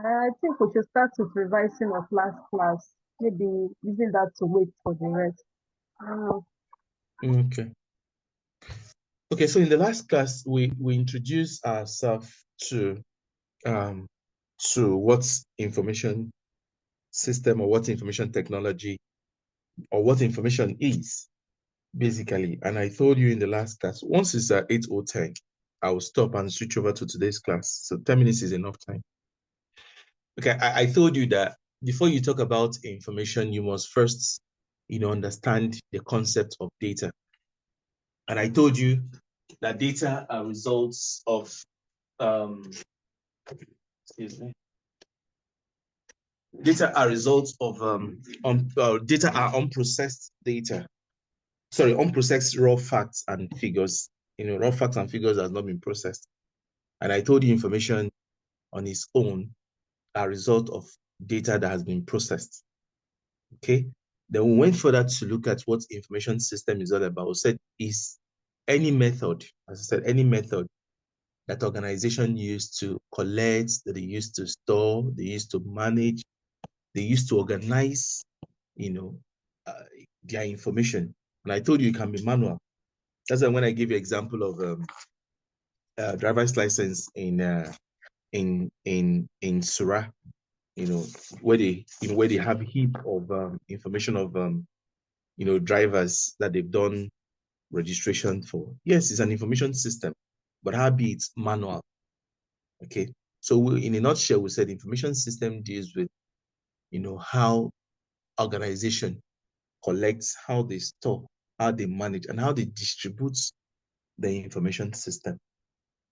I think we should start with revising of last class. Maybe using that to wait for the rest. I don't know. Okay. Okay, so in the last class, we introduced ourselves um to what's information system or what information technology or what information is basically. And I told you in the last class, once it's at 8:10, I will stop and switch over to today's class. So 10 minutes is enough time. Okay, I told you that before you talk about information, you must first, understand the concept of data. And I told you that data are results of excuse me. Data are results of data are unprocessed data. Sorry, unprocessed raw facts and figures. Raw facts and figures has not been processed. And I told you information on its own are a result of data that has been processed. Okay. Then we went further to look at what information system is all about. We said is any method, as I said, any method that organization use to collect, that they use to store, they use to manage, they use to organize, their information. And I told you it can be manual. That's why when I give you example of driver's license in Surah, where they have a heap of information of drivers that they've done registration for. Yes, it's an information system, but how be it manual? Okay, so in a nutshell, we said information system deals with how organization collects, how they store, how they manage, and how they distribute the information system.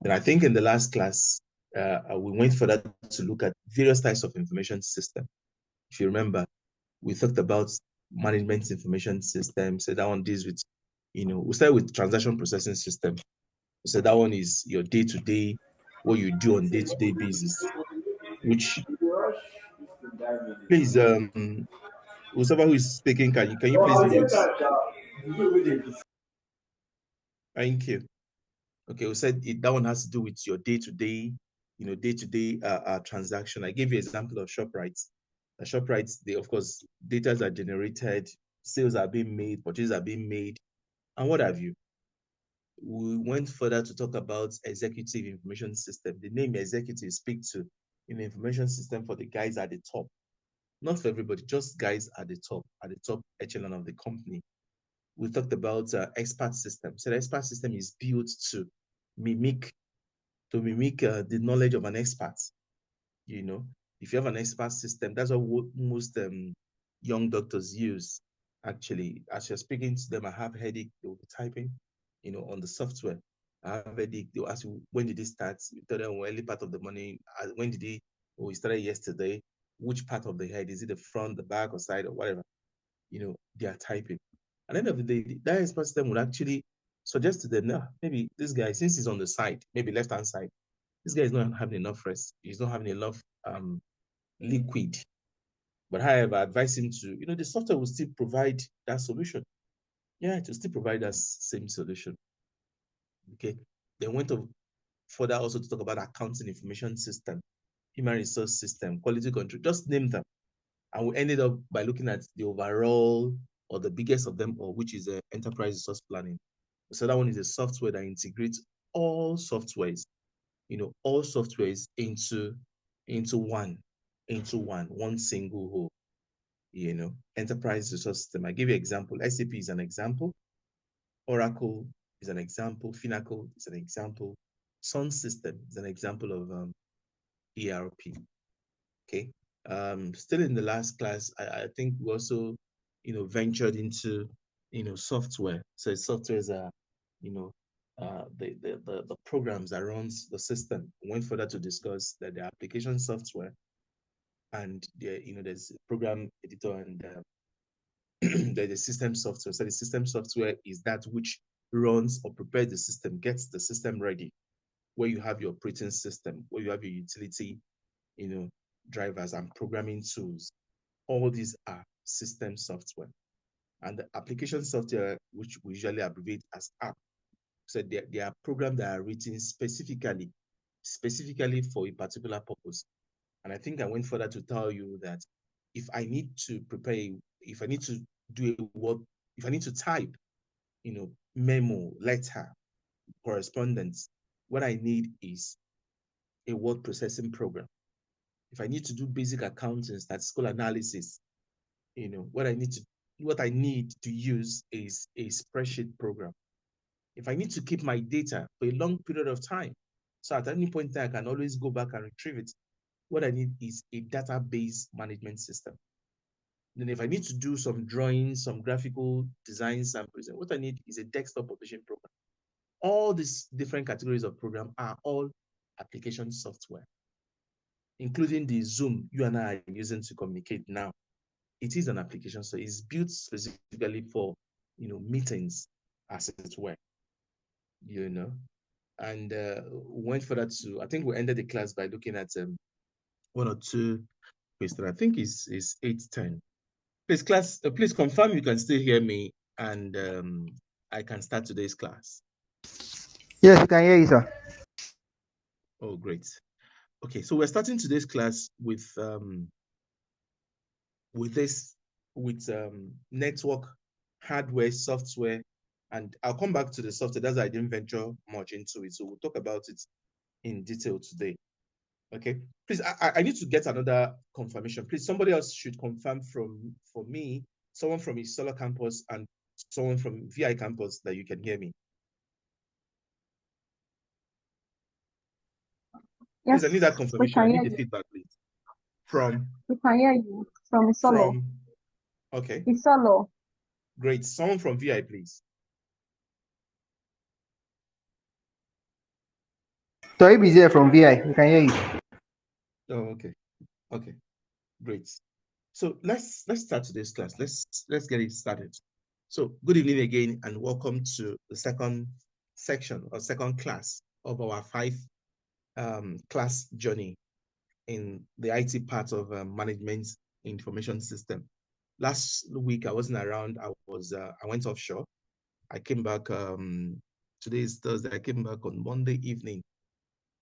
And I think in the last class, we went further to look at various types of information system. If you remember, we talked about management information system. So that one deals with, we started with transaction processing system. So that one is your day-to-day, what you do on day-to-day basis, which, please, whoever who is speaking, can you please mute? Thank you. Okay, we said that one has to do with your day-to-day, day-to-day transaction. I gave you an example of ShopRite. The ShopRite, they, of course, data are generated, sales are being made, purchases are being made, and what have you. We went further to talk about executive information system. The name executive speaks to information system for the guys at the top. Not for everybody, just guys at the top echelon of the company. We talked about expert system. So the expert system is built to mimic the knowledge of an expert. If you have an expert system, that's what most young doctors use. Actually, as you're speaking to them, I have headache, they'll be typing, on the software. I have headache, they'll ask you, when did it start? You tell them, well, early part of the morning. When did it, it started yesterday. Which part of the head? Is it the front, the back, or side, or whatever? They are typing. At the end of the day, that expert system would actually suggest to them, no, maybe this guy, since he's on the side, maybe left-hand side, this guy is not having enough rest. He's not having enough liquid. But however, I advise him to, the software will still provide that solution. Yeah, it will still provide that same solution. Okay. Then went further also to talk about accounting information system, human resource system, quality control, just name them. And we ended up by looking at the overall or the biggest of them, or which is enterprise resource planning. So that one is a software that integrates all softwares, all softwares into one single whole, enterprise resource system. I give you an example. SAP is an example. Oracle is an example. Finacle is an example. Sun System is an example of ERP. Okay. Still in the last class, I think we also, ventured into, software. So software is the programs that runs the system. We went further to discuss that the application software and there's program editor and there's a system software. So the system software is that which runs or prepares the system, gets the system ready, where you have your operating system, where you have your utility, drivers and programming tools. All these are system software. And the application software, which we usually abbreviate as app, so they are programs that are written specifically for a particular purpose. And I think I went further to tell you that if I need to prepare, if I need to do a word, if I need to type, memo, letter, correspondence, what I need is a word processing program. If I need to do basic accounting, statistical analysis, what I need to use is a spreadsheet program. If I need to keep my data for a long period of time, so at any point in time, I can always go back and retrieve it, what I need is a database management system. Then if I need to do some drawings, some graphical designs and present, what I need is a desktop publishing program. All these different categories of program are all application software, including the Zoom you and I are using to communicate now. It is an application, so it's built specifically for meetings, as it were. And went further to, I think we ended the class by looking at one or two questions. I think is 8:10. Please, class, please confirm you can still hear me, and I can start today's class. Yes, we can hear you, sir. Oh, great. Okay, so we're starting today's class with network hardware, software, and I'll come back to the software. That's why I didn't venture much into it. So we'll talk about it in detail today. Okay, please, I need to get another confirmation. Please, somebody else should confirm for me, someone from his Solar campus and someone from VI campus, that you can hear me. Yes, please, I need that we confirmation. I can need hear the you. feedback, please. From We can hear you from Isolo. Okay, Isolo. great. Someone from VI, please. Toib is here from VI. We can hear you. Oh, okay, great. So let's start today's class. Let's get it started. So good evening again, and welcome to the second section or second class of our 5 class journey in the IT part of management information system. Last week I wasn't around. I went offshore. I came back. Today is Thursday. I came back on Monday evening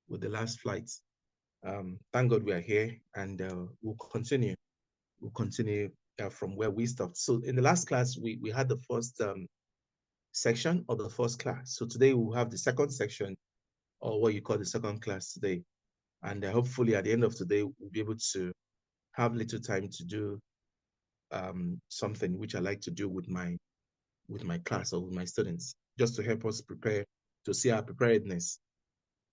with the last flight. Thank God we are here, and we'll continue. We'll continue from where we stopped. So in the last class, we had the first section of the first class. So today we'll have the second section, or what you call the second class today. And hopefully at the end of today, we'll be able to have little time to do something which I like to do with my class or with my students, just to help us prepare, to see our preparedness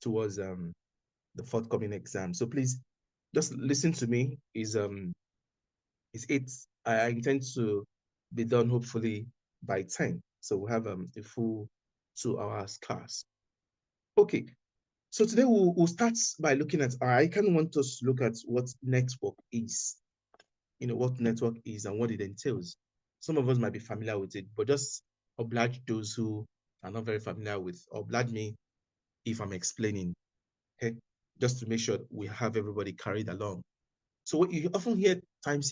towards the forthcoming exam. So please just listen to me. It's 8. I intend to be done hopefully by 10. So we'll have a full 2 hours class. Okay. So today we'll start by looking at, I kind of want us to look at what network is. What network is and what it entails. Some of us might be familiar with it, but just oblige those who are not very familiar with, oblige me if I'm explaining, okay? Just to make sure we have everybody carried along. So what you often hear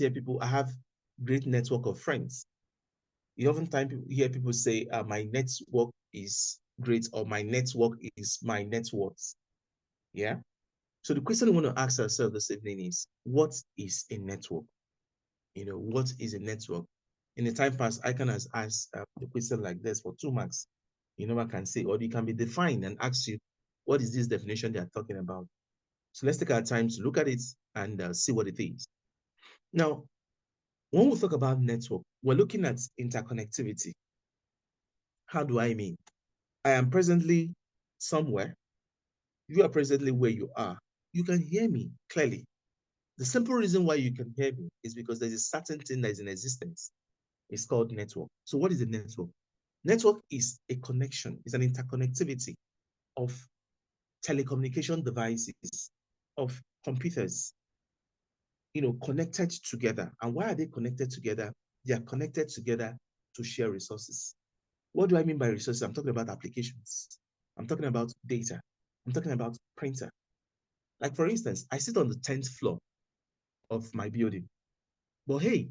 people, I have great network of friends. You often hear people say, my network is great, or my network is my net worth. Yeah. So the question we want to ask ourselves this evening is, what is a network? What is a network? In the time past, ICAN has asked a question like this for 2 marks. I can say, or it can be defined and ask you, what is this definition they are talking about? So let's take our time to look at it and see what it is. Now, when we talk about network, we're looking at interconnectivity. How do I mean? I am presently somewhere. You are presently where you are. You can hear me clearly. The simple reason why you can hear me is because there's a certain thing that is in existence. It's called network. So what is a network? Network is a connection, it's an interconnectivity of telecommunication devices, of computers, connected together. And why are they connected together? They are connected together to share resources. What do I mean by resources? I'm talking about applications. I'm talking about data. I'm talking about printer. Like, for instance, I sit on the 10th floor of my building. But hey,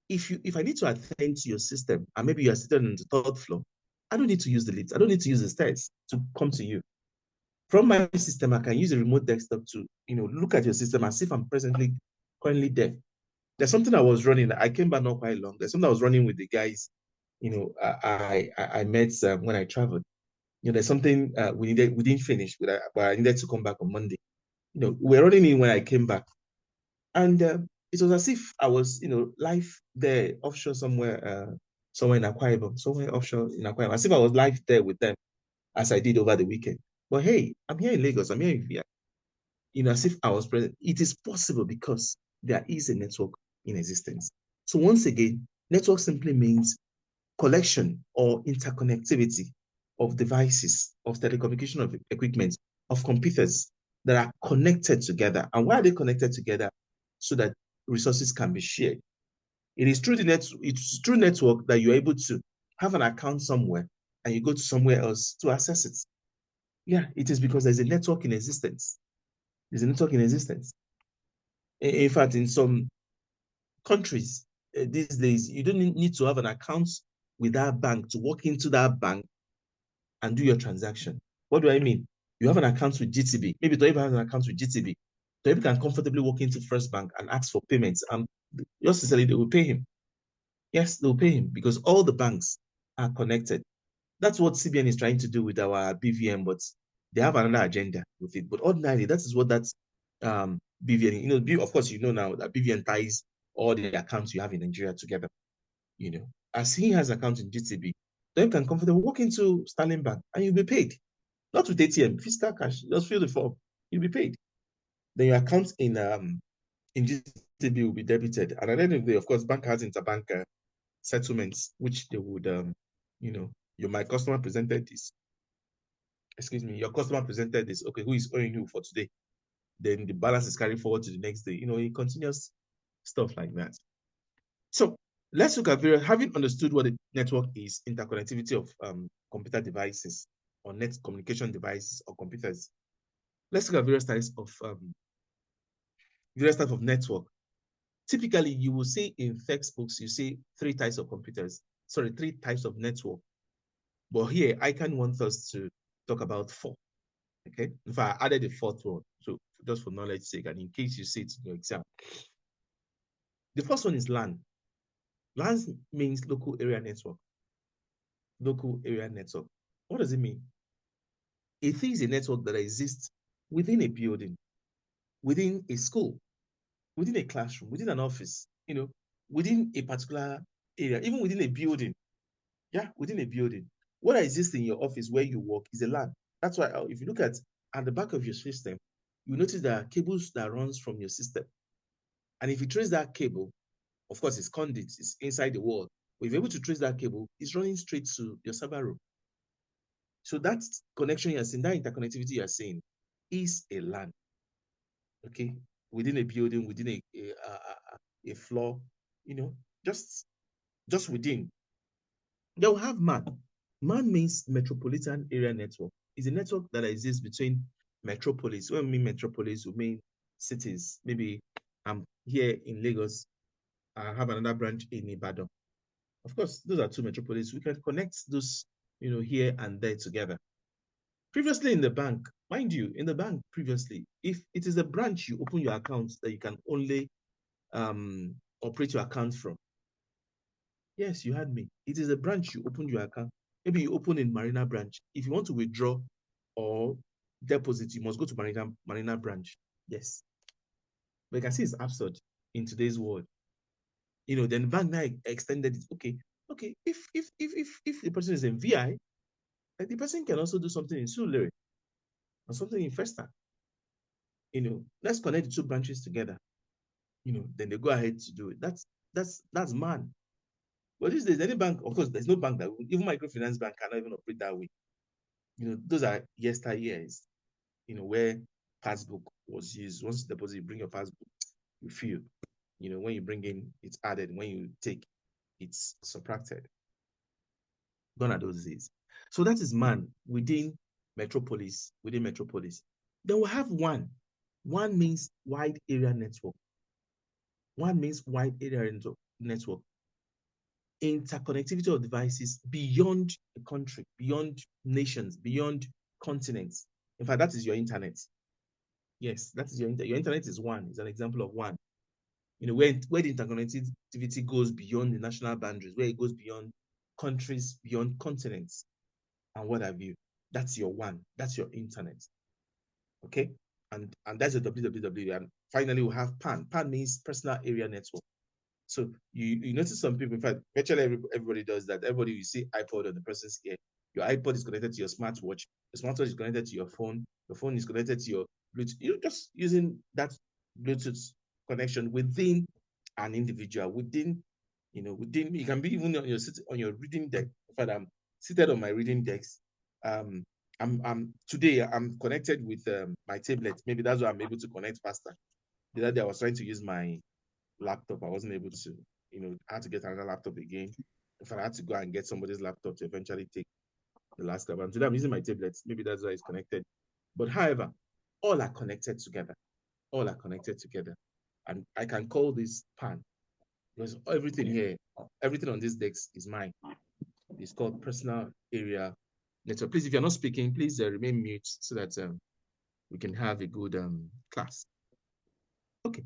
if I need to attend to your system and maybe you are sitting on the 3rd floor, I don't need to use the lift. I don't need to use the stairs to come to you. From my system, I can use a remote desktop to, look at your system as if I'm currently there. There's something I was running. I came back not quite long. There's something I was running with the guys, I met when I traveled. There's something we didn't finish, but I needed to come back on Monday. We're running in when I came back. And it was as if I was, live there offshore somewhere in Akwa Ibom, somewhere offshore in Akwa Ibom, as if I was live there with them as I did over the weekend. But hey, I'm here in Lagos, I'm here in VI, as if I was present. It is possible because there is a network in existence. So once again, network simply means collection or interconnectivity of devices, of telecommunication of equipment, of computers that are connected together. And why are they connected together? So that resources can be shared. It is through it's through network that you're able to have an account somewhere and you go to somewhere else to access it. Yeah, it is because there's a network in existence. There's a network in existence. In fact, in some countries these days, you don't need to have an account with that bank to walk into that bank and do your transaction. What do I mean? You have an account with GTB. Maybe Toyib has an account with GTB. Toyib can comfortably walk into First Bank and ask for payments, and just sincerely, they will pay him. Yes, they'll pay him because all the banks are connected. That's what CBN is trying to do with our BVM, but they have another agenda with it. But ordinarily, that is what that BVN, of course, now that BVN ties all the accounts you have in Nigeria together. As he has account in GTB, then you can comfortably walk into Sterling Bank and you'll be paid. Not with ATM, physical cash. Just fill the form, you'll be paid. Then your account in GTB will be debited. And at the end of the day, of course, bank has interbank settlements, which they would, my customer presented this. Excuse me, your customer presented this. Okay, who is owing you for today? Then the balance is carried forward to the next day. It continues stuff like that. So let's look at having understood what the network is, interconnectivity of computer devices or net communication devices or computers. Let's look at various types of network. Typically, you will see in textbooks, you see three types of network. But here, ICAN wants us to talk about four. Okay, in fact, I added a fourth one, so just for knowledge sake, and in case you see it in your exam. The first one is LAN. LAN means local area network. Local area network. What does it mean? It is a network that exists within a building, within a school, within a classroom, within an office, within a particular area, even within a building. Yeah, within a building. What exists in your office where you work is a LAN. That's why if you look at the back of your system, you notice there are cables that runs from your system. And if you trace that cable, of course, it's conduit, it's inside the wall. But if you're able to trace that cable, it's running straight to your server room. So that connection you're seeing, that interconnectivity you're seeing, is a LAN. Okay, within a building, within a floor, just within. They will have MAN. MAN means Metropolitan Area Network. It's a network that exists between metropolis. When we mean metropolis, we mean cities. Maybe I'm here in Lagos. I have another branch in Ibadan. Of course, those are two metropolis. We can connect those, here and there together. Previously in the bank, mind you, in the bank previously, if it is a branch you open your account that you can only operate your account from. Yes, you heard me. It is a branch you open your account. Maybe you open in Marina branch. If you want to withdraw or deposit, you must go to Marina branch. Yes. But you can see it's absurd in today's world. Then the bank now extended it. Okay. If the person is in VI, the person can also do something in Sulere or something in Festa. Let's connect the two branches together. Then they go ahead to do it. That's MAN. But these days, any bank, of course, there's no bank that even microfinance bank cannot even operate that way. Those are yesteryears. Where passbook was used. Once you deposit, you bring your passbook, you fill. When you bring in, it's added. When you take, it's subtracted. Gone are those days. So that is MAN within metropolis. Then we have WAN. WAN means wide area network. WAN means wide area network. Interconnectivity of devices beyond a country, beyond nations, beyond continents. In fact, that is your internet. Yes, that is your internet. Your internet is one. It's an example of one. Where the interconnectivity goes beyond the national boundaries, where it goes beyond countries, beyond continents, and what have you. That's your one. That's your internet. Okay? And that's your www. And finally, we have PAN. PAN means personal area network. So you notice some people, in fact, virtually everybody does that. Everybody, you see iPod on the person's ear. Your iPod is connected to your smartwatch. Your smartwatch is connected to your phone. Your phone is connected to your Bluetooth. You're just using that Bluetooth connection within an individual, within, you can be even on your reading deck. In fact, I'm seated on my reading desk. Today I'm connected with my tablet. Maybe that's why I'm able to connect faster. The other day I was trying to use my laptop. I wasn't able to, I had to get another laptop again. In fact, I had to go and get somebody's laptop to eventually take the last step. And today I'm using my tablet. Maybe that's why it's connected. But however, all are connected together. All are connected together. And I can call this PAN because everything here, everything on this desk is mine. It's called personal area network. Please, if you're not speaking, please remain mute so that we can have a good class. Okay.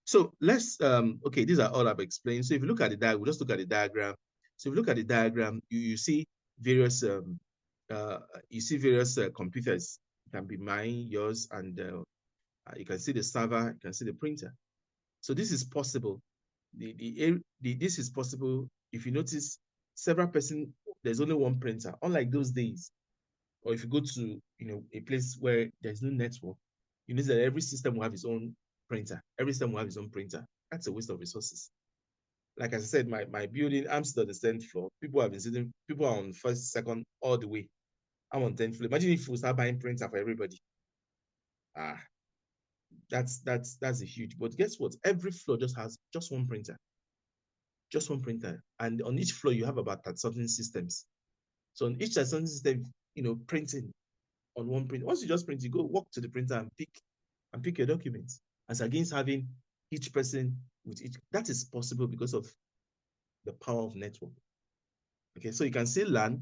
So let's, okay, these are all I've explained. So if you look at the diagram, we'll just look at the diagram. So if you look at the diagram, you see various, computers. It can be mine, yours, and you can see the server, you can see the printer. So this is possible. This is possible if you notice several persons, there's only one printer, unlike those days. Or if you go to a place where there's no network, you know that every system will have its own printer. Every system will have its own printer. That's a waste of resources. Like I said, my building, I'm still on the 10th floor. People have been sitting, people are on first, second, all the way. I'm on 10th floor. Imagine if we start buying printer for everybody. That's a huge. But guess what? Every floor just has just one printer. Just one printer. And on each floor, you have about certain systems. So on each certain system, printing on one print. Once you just print, you go walk to the printer and pick your documents. As against having each person with each, that is possible because of the power of network. Okay, so you can see LAN, you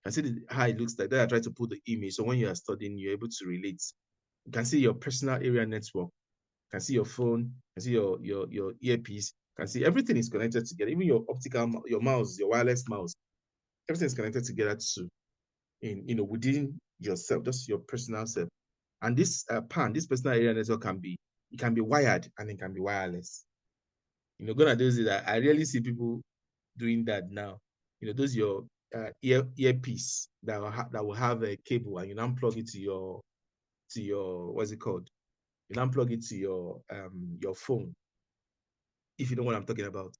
can see how it looks like. Then I try to put the image. So when you are studying, you're able to relate. You can see your personal area network. You can see your phone, you can see your earpiece, you can see everything is connected together. Even your optical, your mouse, your wireless mouse, everything is connected together too. Within yourself, just your personal self. And this PAN, this personal area network can be wired and it can be wireless. Gonna do is that I rarely see people doing that now. Those your earpiece that will have a cable and you now plug it to your what's it called? You now plug it to your phone. If you know what I'm talking about,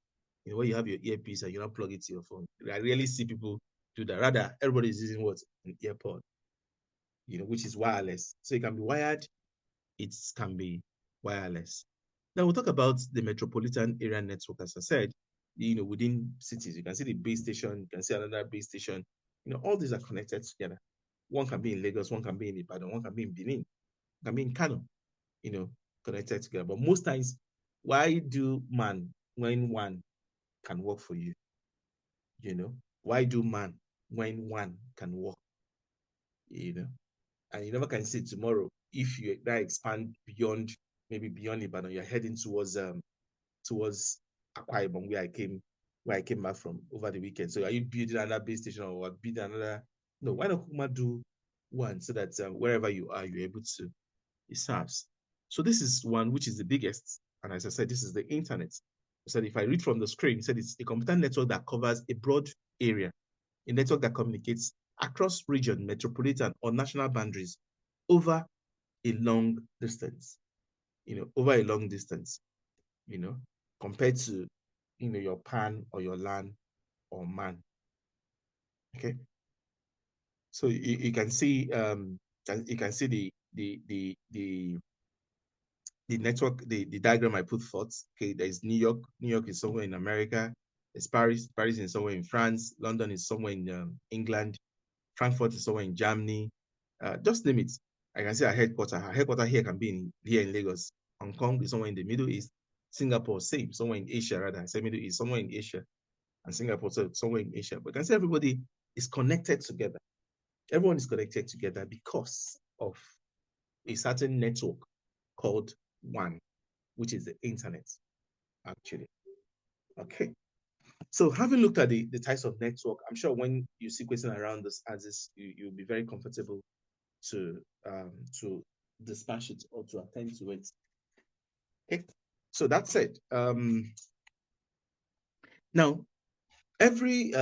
where you have your earpiece and you now plug it to your phone. I rarely see people do that. Rather, everybody is using what? An earpod. Which is wireless. So it can be wired, it can be wireless. Now we'll talk about the metropolitan area network. As I said, within cities, you can see the base station, you can see another base station. All these are connected together. One can be in Lagos, one can be in Ibadan, one can be in Benin, one can be in Kano, connected together. But most times, why do man when one can work for you? Why do man when one can work? And you never can say tomorrow if you now expand beyond Ibadan, you're heading towards Akwa Ibom, where I came back from over the weekend. So are you building another base station or building another? No, why not Kuma do one so that wherever you are, you're able to, it serves. So this is one which is the biggest. And as I said, this is the internet. I said, if I read from the screen, it said it's a computer network that covers a broad area, a network that communicates across region, metropolitan, or national boundaries over a long distance, compared to, your PAN or your LAN or MAN. Okay. So you can see, the network, the diagram I put forth. Okay, there's New York. New York is somewhere in America. There's Paris. Paris is somewhere in France. London is somewhere in England. Frankfurt is somewhere in Germany. Just name it. I can see our headquarters. Our headquarters here can be here in Lagos. Hong Kong is somewhere in the Middle East. Singapore, same, somewhere in Asia, rather. I say Middle East, somewhere in Asia. And Singapore, so somewhere in Asia. But you can see everybody is connected together. Everyone is connected together because of a certain network called WAN, which is the internet, actually. Okay. So having looked at the types of network, I'm sure when you see questions around this as this, you'll be very comfortable to dispatch it or to attend to it. Okay. So that's it. Now, every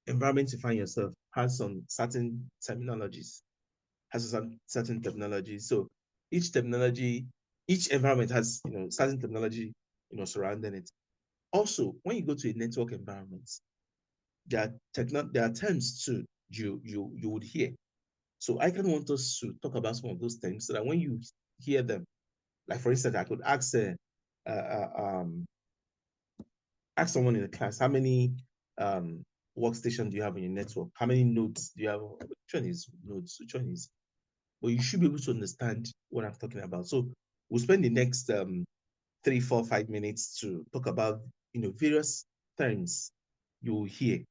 environment you find yourself has some certain terminologies, So each environment has certain terminology surrounding it. Also, when you go to a network environment, there are terms too you would hear. So I kind of want us to talk about some of those terms so that when you hear them, like for instance, I could ask someone in the class, how many workstations do you have on your network? How many nodes do you have? Which one is nodes? Which one is? But you should be able to understand what I'm talking about. So we'll spend the next 3, 4, 5 minutes to talk about various terms you will hear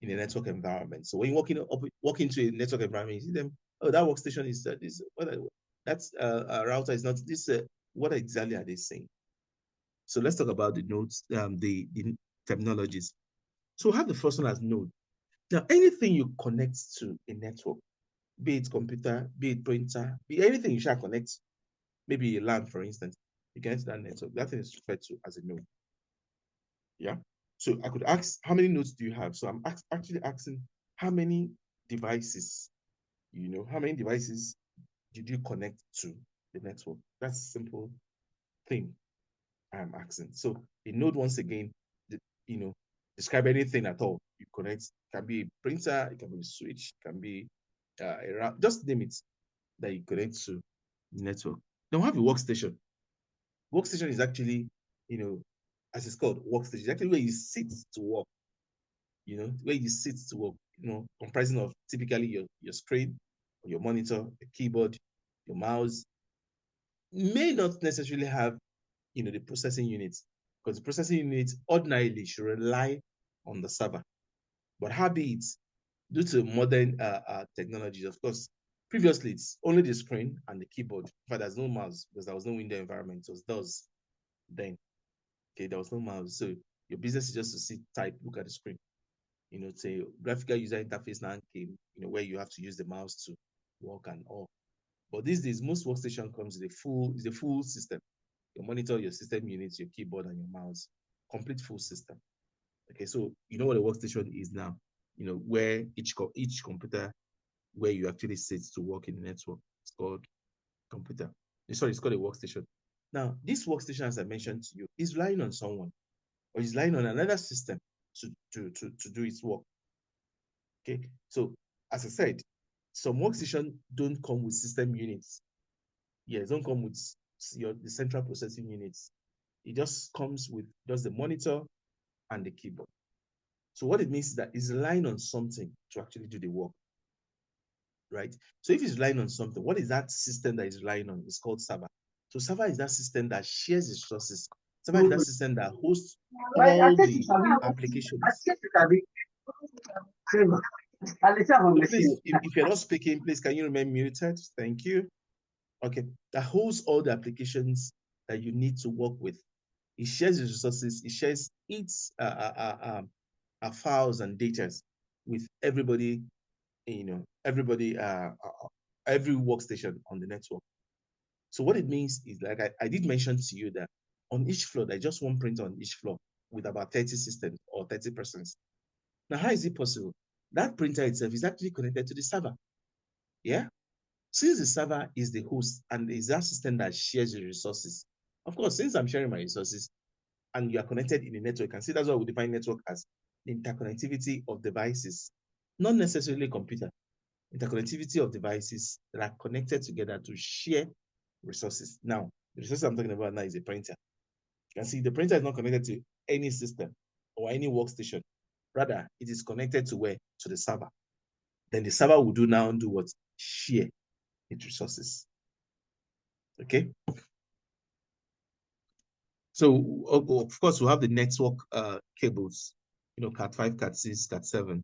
in a network environment. So when you walk into a network environment, you see them. Oh, that workstation is this. That's a router is not this. What exactly are they saying? So let's talk about the nodes, the terminologies. So we have the first one as node. Now, anything you connect to a network, be it computer, be it printer, be anything you shall connect, maybe a LAN, for instance, you connect to that network. That thing is referred to as a node. Yeah. So I could ask, how many nodes do you have? So I'm actually asking, how many devices, how many devices did you connect to the network? That's a simple thing I'm asking. So a node, once again, describe anything at all you connect. It can be a printer, it can be a switch, it can be a route, just name it that you connect to the network. Then we have a workstation. Workstation is actually, as it's called, workstation. It's actually where you sit to work. Where you sit to work. Comprising of typically your screen, your monitor, your keyboard, your mouse. May not necessarily have, the processing units, because the processing unit ordinarily should rely on the server. But habit, due to modern technologies, of course, previously it's only the screen and the keyboard. In fact, there's no mouse because there was no window environment. It was DOS then. Okay, there was no mouse. So your business is just to sit, type, look at the screen. Say graphical user interface now came, where you have to use the mouse to work and all. But these days, most workstation comes with a full system. Your monitor, your system units, your keyboard, and your mouse. Complete full system. Okay, so you know what a workstation is now. Where each computer, where you actually sit to work in the network, it's called computer. Sorry, it's called a workstation. Now, this workstation, as I mentioned to you, is relying on someone, or is relying on another system to do its work. Okay, so as I said, some workstation don't come with system units. Yes, don't come with the central processing units. It just comes with just the monitor and the keyboard. So what it means is that it's relying on something to actually do the work, right? So if it's relying on something, what is that system that is relying on? It's called server. So server is that system that shares resources. Server is that system that hosts all the applications. Please, if you're not speaking, please can you remain muted? Thank you. Okay, that holds all the applications that you need to work with. It shares its resources. It shares its files and data with everybody. Every workstation on the network. So what it means is, like I did mention to you, that on each floor, there's just one printer on each floor with about 30 systems or 30 persons. Now, how is it possible? That printer itself is actually connected to the server. Yeah. Since the server is the host and is that system that shares the resources, of course, since I'm sharing my resources and you are connected in the network, and see that's what we define network as: the interconnectivity of devices, not necessarily computer, interconnectivity of devices that are connected together to share resources. Now, the resources I'm talking about now is a printer. You can see the printer is not connected to any system or any workstation. Rather, it is connected to where? To the server. Then the server will do what? Share its resources. Okay. So of course we have the network cables, Cat 5, Cat 6, Cat 7.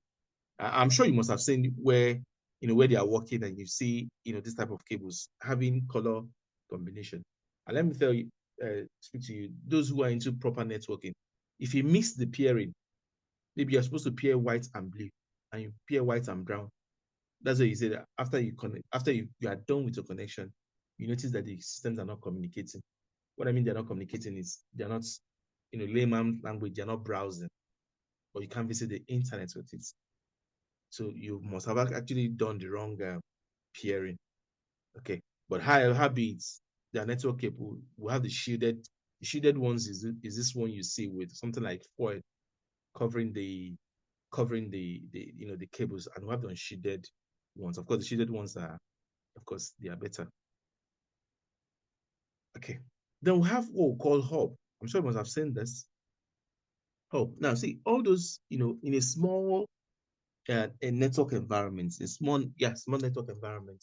I'm sure you must have seen where where they are working, and you see, this type of cables having color combination. And let me tell you, speak to you, those who are into proper networking, if you mix the pairing, maybe you're supposed to pair white and blue, and you pair white and brown. That's what you say that after you connect, after you are done with your connection, you notice that the systems are not communicating. What I mean they're not communicating is they're not, layman language, they're not browsing, or you can't visit the internet with it. So you must have actually done the wrong pairing. Okay. But how be it, their network cable will have the shielded ones is this one you see with something like foil covering the the cables, and we have the unshielded ones. Of course, the shielded ones are, of course, they are better. Okay. Then we have what we call hub. I'm sure you must have seen this. Hub. Now, see, all those, in a small a network environment, small network environment,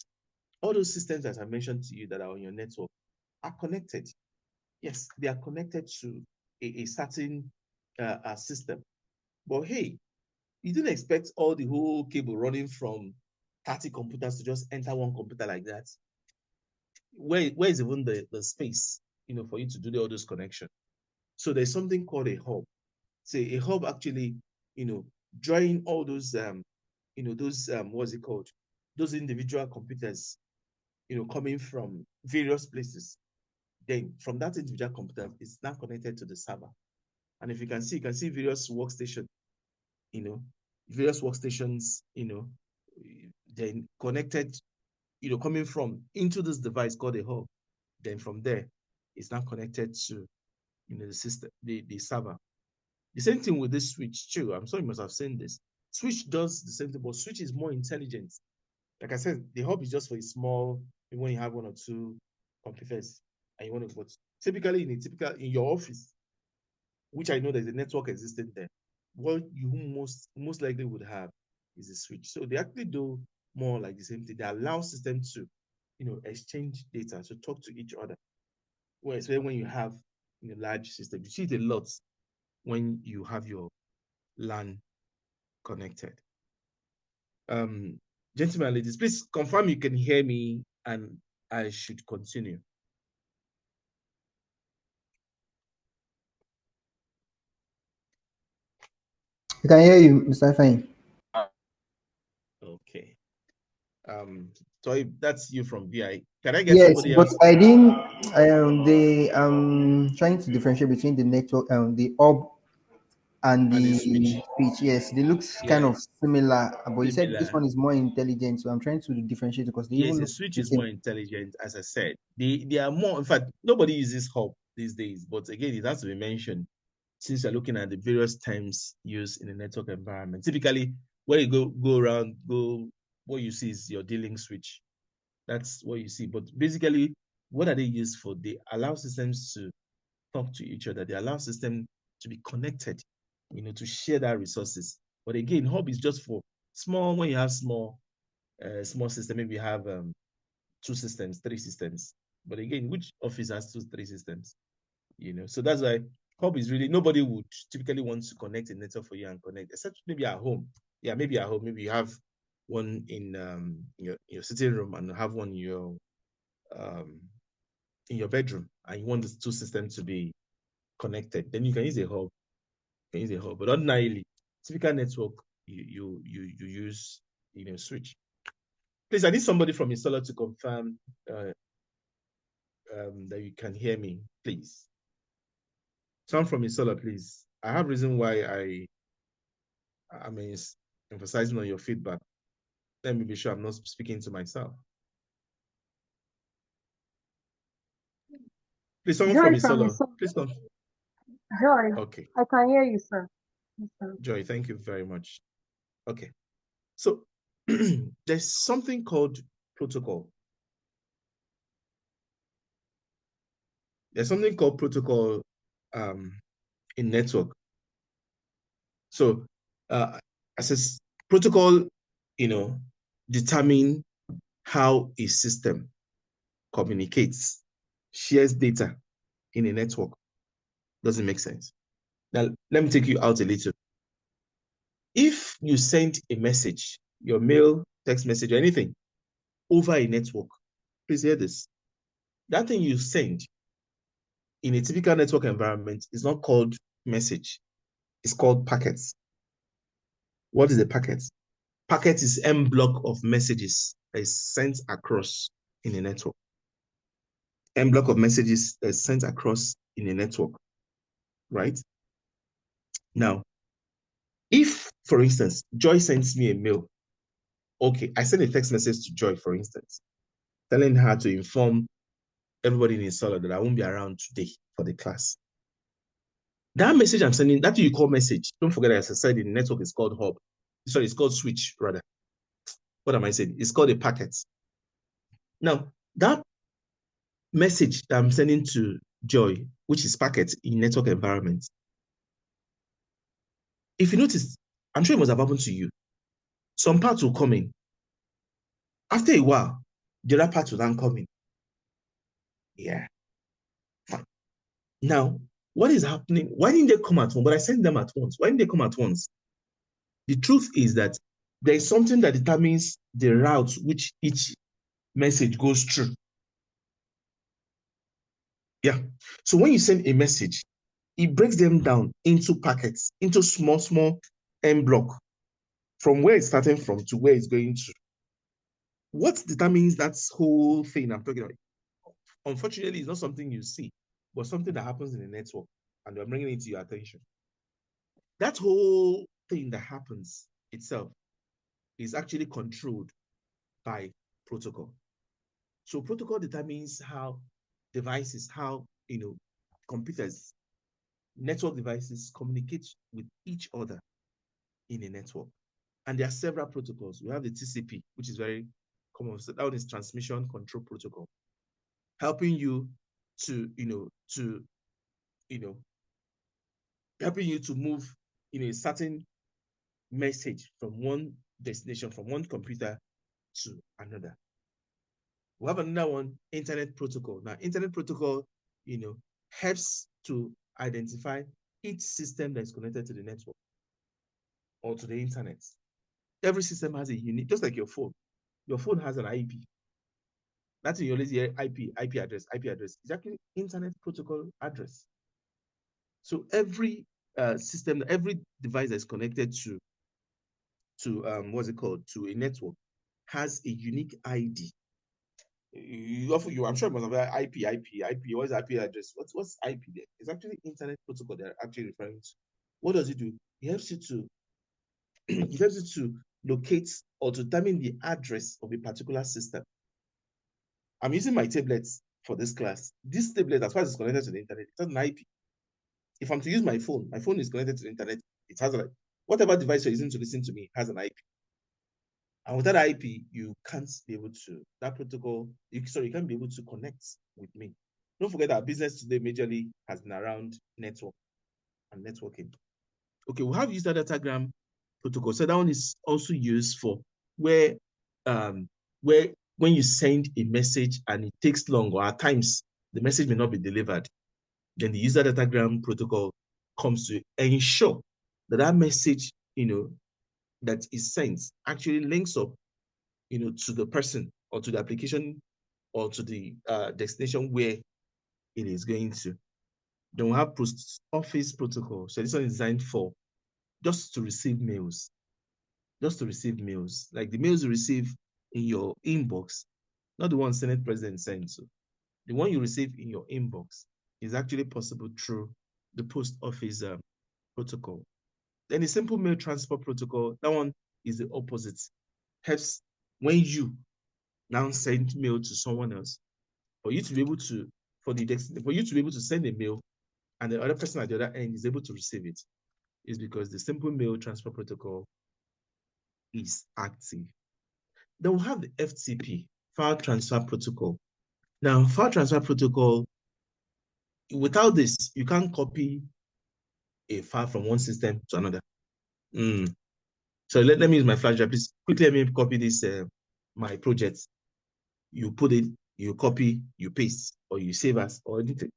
all those systems that I mentioned to you that are on your network are connected. Yes, they are connected to a certain system. But hey, you didn't expect all the whole cable running from 30 computers to just enter one computer like that. Where is even the space, for you to do all those connections? So there's something called a hub. Say a hub actually, drawing all those what's it called? Those individual computers, coming from various places. Then from that individual computer, it's now connected to the server. And if you can see various workstations, then connected, coming from into this device called a hub. Then from there, it's now connected to, the system, the server. The same thing with this switch too. I'm sure you must have seen this. Switch does the same thing, but switch is more intelligent. Like I said, the hub is just for a small, when you have one or two computers and you want to, but typically in your office, which I know there's a network existing there, what you most likely would have is a switch. So they actually do more like the same thing. They allow systems to, exchange data, to talk to each other. Whereas when you have large systems, you see it a lot when you have your LAN connected. Gentlemen and ladies, please confirm you can hear me and I should continue. We can hear you, Mr. Fine. Okay. So if that's you from VI, can I get Yes, somebody but else? I didn't. They trying to differentiate between the network, the hub and And the the switch. switch. Yes, they look kind Yeah, of similar, but you said this similar. one is more intelligent. So I'm trying to differentiate because they Yes, even the look switch the is more same. intelligent, as I said. They are more, in fact, nobody uses hub these days, but again, it has to be mentioned since you're looking at the various terms used in the network environment. Typically, where you go around, what you see is your dealing switch. That's what you see. But basically, what are they used for? They allow systems to talk to each other. They allow systems to be connected, to share that resources. But again, hub is just for small, when you have small system, maybe you have 2 systems, 3 systems. But again, which office has 2, 3 systems? So that's why hub is really, nobody would typically want to connect a network for you and connect, except maybe at home. Yeah, maybe at home, maybe you have one in your sitting room and have one in your bedroom, and you want the 2 systems to be connected. Then you can use a hub. But ordinarily, typical network, you use switch. Please, I need somebody from installer to confirm that you can hear me, please. Someone from installer, please. I have reason why I'm emphasizing on your feedback. Let me be sure I'm not speaking to myself. Please, someone from Joy from installer, Iso. please come. Joy, Okay. I can hear you, sir. Yes, sir. Joy, thank you very much. Okay. So there's something called protocol. There's something called protocol in network. So as a protocol, determine how a system communicates, shares data in a network. Doesn't make sense. Now, let me take you out a little. If you send a message, your mail text message, or anything over a network, please hear this. That thing you send in a typical network environment is not called message. It's called packets. What is a packet? Packet is M block of messages that is sent across in a network. M block of messages that is sent across in a network, right? Now, if, for instance, Joy sends me a mail, okay, I send a text message to Joy, for instance, telling her to inform everybody in Installer that I won't be around today for the class. That message I'm sending, that you call message, don't forget, as I said, in the network is called hub. Sorry, it's called switch, rather. What am I saying? It's called a packet. Now, that message that I'm sending to Joy, which is packet in network environment, if you notice, I'm sure it must have happened to you. Some parts will come in. After a while, the other part will then come in. Yeah. Fine. Now, what is happening? Why didn't they come at once? But I sent them at once. Why didn't they come at once? The truth is that there is something that determines the route which each message goes through. Yeah. So when you send a message, it breaks them down into packets, into small M block, from where it's starting from to where it's going to. What determines that whole thing I'm talking about? Unfortunately, it's not something you see, but something that happens in the network, and we're bringing it to your attention. That whole thing that happens itself is actually controlled by protocol. So protocol determines how devices, how computers, network devices communicate with each other in a network. And there are several protocols. We have the TCP, which is very common. So that one is transmission control protocol, helping you to helping you to move a certain message from one destination, from one computer to another. We have another one, internet protocol. Now, internet protocol, helps to identify each system that is connected to the network or to the internet. Every system has a unique, just like your phone. Your phone has an IP. That's you always hear IP address. IP address is actually internet protocol address. So every system, every device that is connected to what's it called, to a network has a unique ID. I'm sure you must have IP. What's IP address? What's IP there? It's actually internet protocol they're actually referring to. What does it do? It helps you to locate or to determine the address of a particular system. I'm using my tablet for this class. This tablet, as far as it's connected to the internet, it has an IP. If I'm to use my phone is connected to the internet. It has whatever device you're using to listen to me has an IP. And with that IP, you can't be able to, that protocol, you can't be able to connect with me. Don't forget that business today majorly has been around network and networking. Okay, we have user datagram protocol. So that one is also used for where when you send a message and it takes long, or at times the message may not be delivered, then the user datagram protocol comes to ensure that that message, that is sent actually links up, to the person or to the application or to the destination where it is going to. Then we have post office protocol. So this one is designed for just to receive mails. Just to receive mails. Like the mails you receive in your inbox, not the one Senate President sends. So the one you receive in your inbox is actually possible through the post office protocol. Then the simple mail transfer protocol, that one is the opposite. Helps when you now send mail to someone else, for you to be able to, for you to be able to send a mail and the other person at the other end is able to receive it, is because the simple mail transfer protocol is active. Then we have the FTP, file transfer protocol. Now, file transfer protocol, without this, you can't copy a file from one system to another. So let me use my flash drive. Please quickly let me copy this, my project. You put it, you copy, you paste, or you save as, or anything.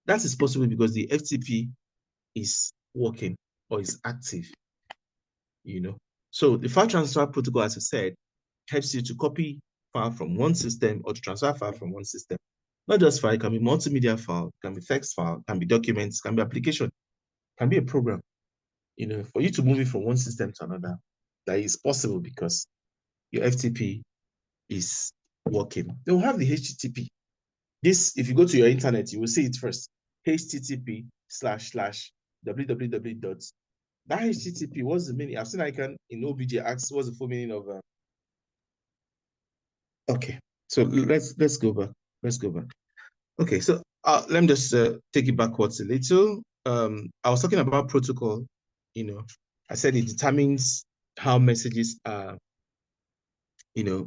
That is possible because the FTP is working or is active, So the file transfer protocol, as I said, helps you to copy file from one system or to transfer file from one system. Not just file, it can be multimedia file, it can be text file, it can be documents, it can be application, it can be a program. For you to move it from one system to another, that is possible because your FTP is working. They will have the HTTP. This, if you go to your internet, you will see it first. http://www. That HTTP, what's the meaning? I've seen ICAN in OBJ ask what's the full meaning of okay. So let's go back. Let's go back. Okay, so let me just take it backwards a little. I was talking about protocol. I said it determines how messages are,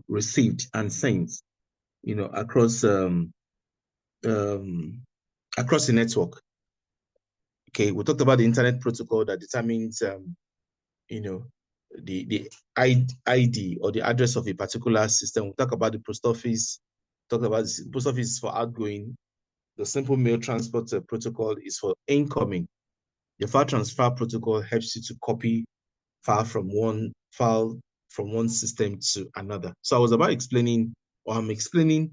received and sent, across across the network. Okay, we talked about the internet protocol that determines, the ID or the address of a particular system. We talk about the post office. Talk about the post office for outgoing. The simple mail transport protocol is for incoming. The file transfer protocol helps you to copy file from one system to another. So I was about explaining, or I'm explaining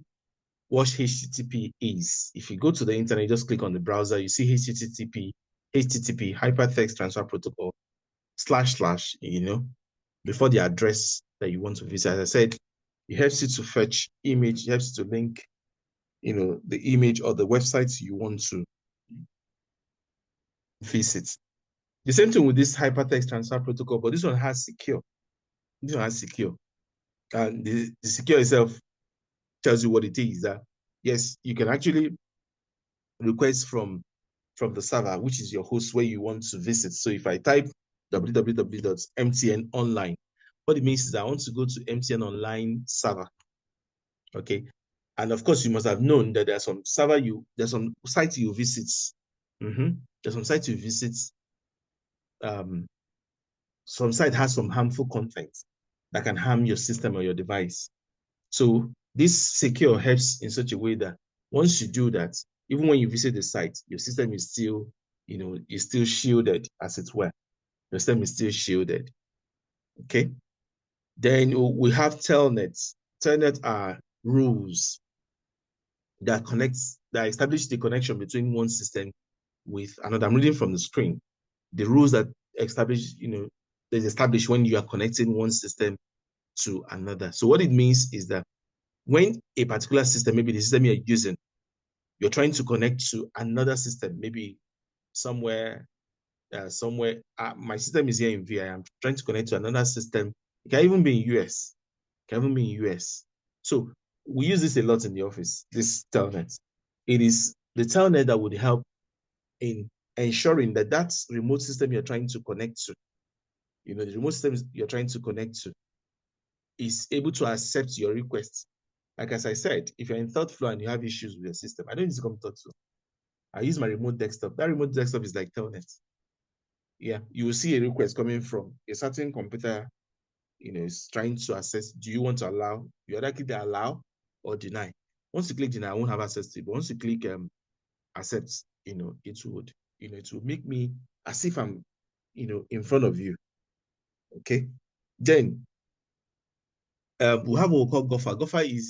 what HTTP is. If you go to the internet, you just click on the browser, you see HTTP, hypertext transfer protocol, // before the address that you want to visit. As I said, it helps you to fetch image, it helps you to link, the image or the website you want to visit. The same thing with this hypertext transfer protocol, but this one has secure. This one has secure. And the secure itself tells you what it is. That yes, you can actually request from the server, which is your host where you want to visit. So if I type www.mtn.online, what it means is I want to go to MTN online server. Okay. And of course, you must have known that there's some site you visit. There's some site you visit. Some site has some harmful content that can harm your system or your device. So this secure helps in such a way that once you do that, even when you visit the site, your system is still, is still shielded, as it were. Your system is still shielded. Okay. Then we have telnets. Telnet are rules that establish the connection between one system with another. I'm reading from the screen. The rules that is established when you are connecting one system to another. So what it means is that when a particular system, maybe the system you're using, you're trying to connect to another system, maybe somewhere, my system is here in VI. I'm trying to connect to another system. It can even be in US. So we use this a lot in the office, this telnet. It is the telnet that would help in ensuring that remote system you're trying to connect to, the remote system you're trying to connect to is able to accept your requests. Like as I said, if you're in third floor and you have issues with your system, I don't need to come talk to you. I use my remote desktop. That remote desktop is like telnet. Yeah, you will see a request coming from a certain computer, is trying to access. Do you want to allow? You either click the allow or deny. Once you click deny, I won't have access to it. But once you click accept, it would, it will make me as if I'm, in front of you. Okay. Then we have what we call Gopher. Gopher is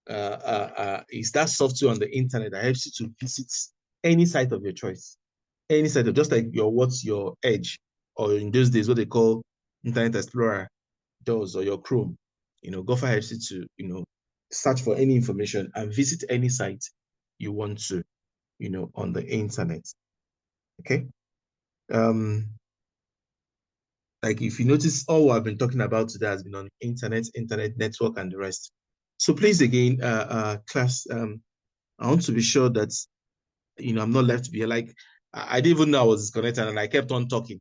that software on the internet that helps you to visit any site of your choice, any site of, just like your Edge, or in those days what they call Internet Explorer does, or your Chrome. Gopher helps you to search for any information and visit any site you want to, on the internet. Okay. Like if you notice, all I've been talking about today has been on internet network, and the rest. So please, again, class, I want to be sure that, I'm not left behind. Like, I didn't even know I was disconnected, and I kept on talking.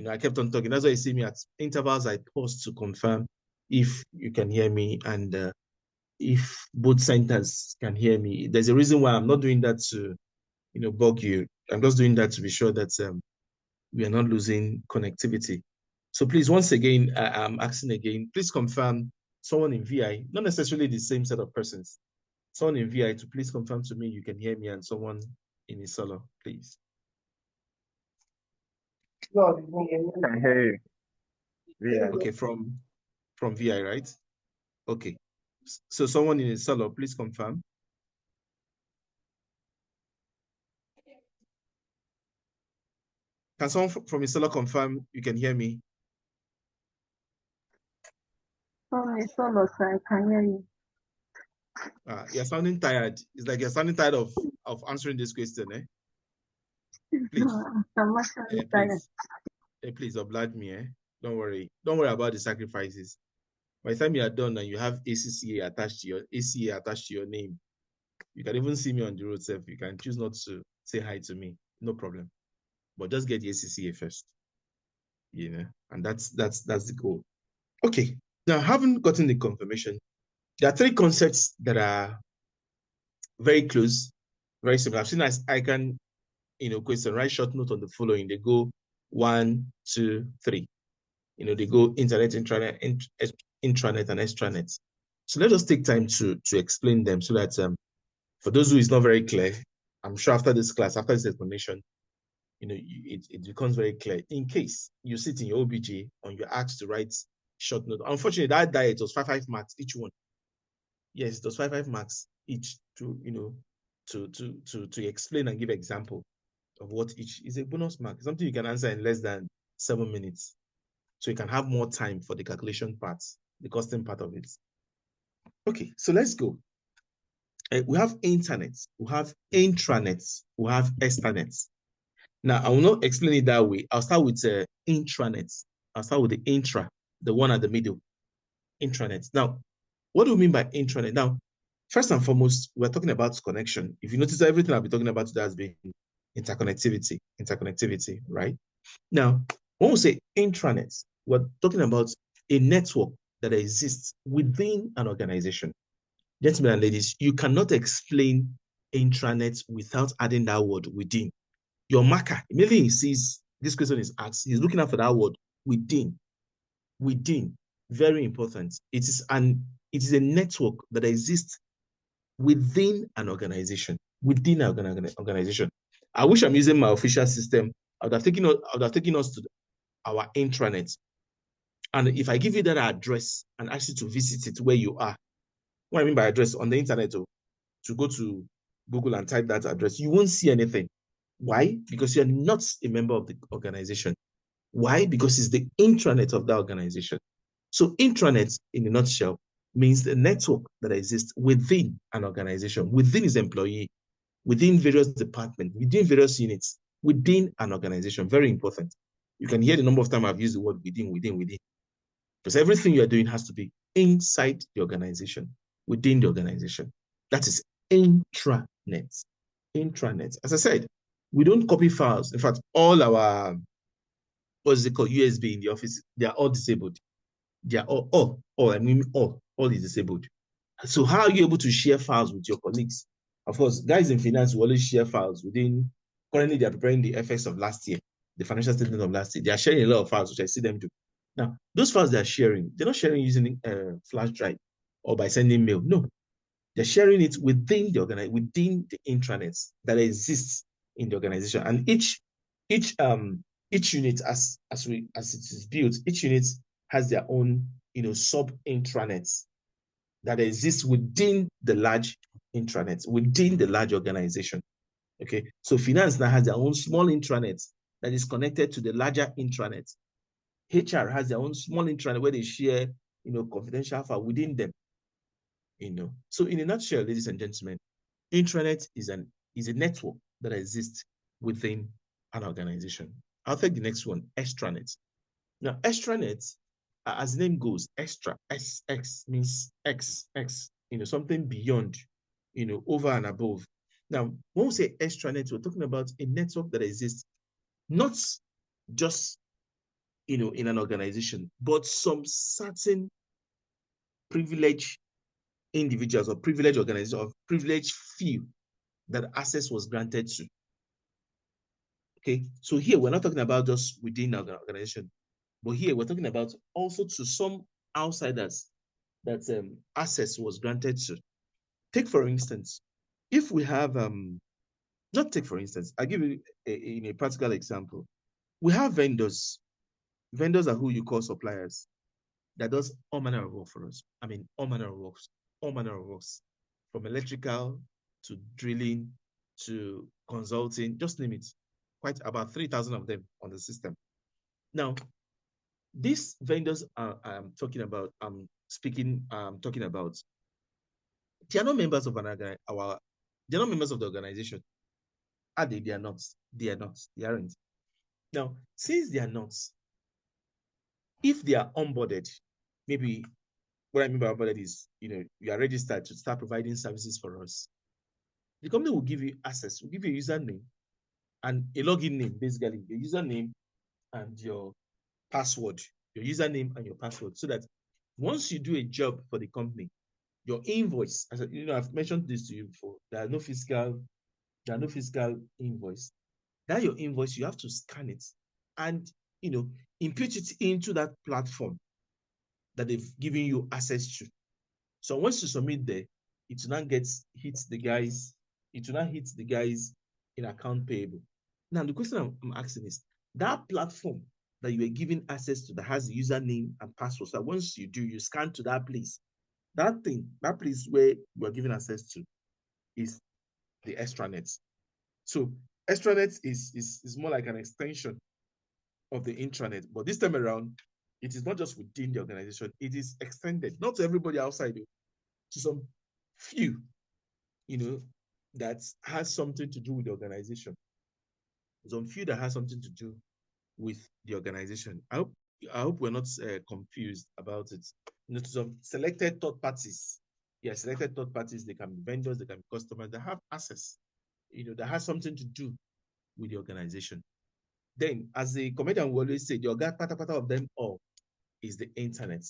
I kept on talking. That's why you see me at intervals. I pause to confirm if you can hear me, and if both centers can hear me. There's a reason why I'm not doing that to, bug you. I'm just doing that to be sure that we are not losing connectivity. So please, once again, I'm asking again, please confirm someone in VI, not necessarily the same set of persons, someone in VI to please confirm to me you can hear me, and someone in solo, please. I hear you. VI. Okay, from VI, right? Okay. So someone in Solo, please confirm. Can someone from Solo confirm you can hear me? Oh, it's almost, I can hear you. You're sounding tired. It's like you're sounding tired of answering this question, eh? Please, I'm actually tired. please oblige me, eh? Don't worry. Don't worry about the sacrifices. By the time you are done and you have ACCA attached to your name, you can even see me on the road, self. You can choose not to say hi to me, no problem. But just get the ACCA first, and that's the goal. Okay. Now, having gotten the confirmation, there are three concepts that are very close, very similar. I've seen as ICAN, question, write short note on the following. They go 1, 2, 3. They go internet, intranet, intranet, and extranet. So let us take time to explain them so that for those who is not very clear, I'm sure after this class, after this explanation, it becomes very clear. In case you sit in your OBJ and you're asked to write short note, unfortunately, that diet was 5 marks each one. Yes, it was 5 marks each to explain and give example of what each is a bonus mark. Something you can answer in less than 7 minutes. So you can have more time for the calculation part, the costing part of it. Okay, so let's go. We have internet, we have intranet, we have extranet. Now, I will not explain it that way. I'll start with intranet. I'll start with the intra, the one at the middle, intranet. Now, what do we mean by intranet? Now, first and foremost, we're talking about connection. If you notice, everything I'll be talking about today has been interconnectivity, right? Now, when we say intranet, we're talking about a network that exists within an organization. Gentlemen and ladies, you cannot explain intranet without adding that word within. Your marker, immediately he sees this question is asked, he's looking out for that word within. Within, very important. It is a network that exists within an organization. Within an organization. I wish I'm using my official system. I would have taken us to our intranet. And if I give you that address and ask you to visit it where you are, what I mean by address on the internet, to go to Google and type that address, you won't see anything. Why? Because you're not a member of the organization. Why? Because it's the intranet of that organization. So intranet, in a nutshell, means the network that exists within an organization, within its employee, within various departments, within various units, within an organization. Very important. You can hear the number of times I've used the word within. Because everything you're doing has to be inside the organization, within the organization. That is intranet. Intranet. As I said, we don't copy files. In fact, all our, what's it called, USB in the office, they are all disabled. They are all is disabled. So how are you able to share files with your colleagues? Of course, guys in finance will always share files within, currently they are preparing the FX of last year, the financial statement of last year. They are sharing a lot of files, which I see them do. Now, those files they are sharing, they're not sharing using flash drive or by sending mail. No, they're sharing it within the within the intranets that exists in the organization. And each unit, as it is built, each unit has their own sub intranets that exists within the large intranet, within the large organization. Okay, so finance now has their own small intranet that is connected to the larger intranet. HR has their own small intranet where they share confidential file within them. So in a nutshell, ladies and gentlemen, intranet is a network that exists within an organization. I'll take the next one, extranet. Now, extranet, as the name goes, extra, SX means X, something beyond, over and above. Now, when we say extranet, we're talking about a network that exists not just, in an organization, but some certain privileged individuals or privileged organizations or privileged few that access was granted to. Okay, so here we're not talking about just within an organization, but here we're talking about also to some outsiders that access was granted to. Take for instance, if we have not take for instance, I'll give you a practical example. We have vendors. Vendors are who you call suppliers. that does all manner of work for us. I mean, all manner of works, all manner of works, from electrical to drilling to consulting, just name it. Quite about 3,000 of them on the system. Now, these vendors I'm talking about, talking about, they are not members of they're not members of the organization. Are they? They are not. They are not. They aren't. Now, since they are not, if they are onboarded, maybe what I mean by onboarded is, you are registered to start providing services for us. The company will give you access, will give you a username and a login name, basically your username and your password, your username and your password, so that once you do a job for the company, your invoice, as I've mentioned this to you before, there are no physical invoice. That your invoice, you have to scan it and input it into that platform that they've given you access to. So once you submit there, it will not hit the guys in account payable. Now the question I'm asking is, that platform that you are given access to that has the username and password, so that once you scan to that place, that place where you are given access to is the extranet. So extranet is more like an extension of the intranet, but this time around, it is not just within the organization, it is extended, not to everybody outside, to some few, that has something to do with the organization. Some few that has something to do with the organization. I hope we're not confused about it. To some selected third parties. Yeah, selected third parties, they can be vendors, they can be customers that have access, that has something to do with the organization. Then, as the comedian will always say, the part of them all is the internet.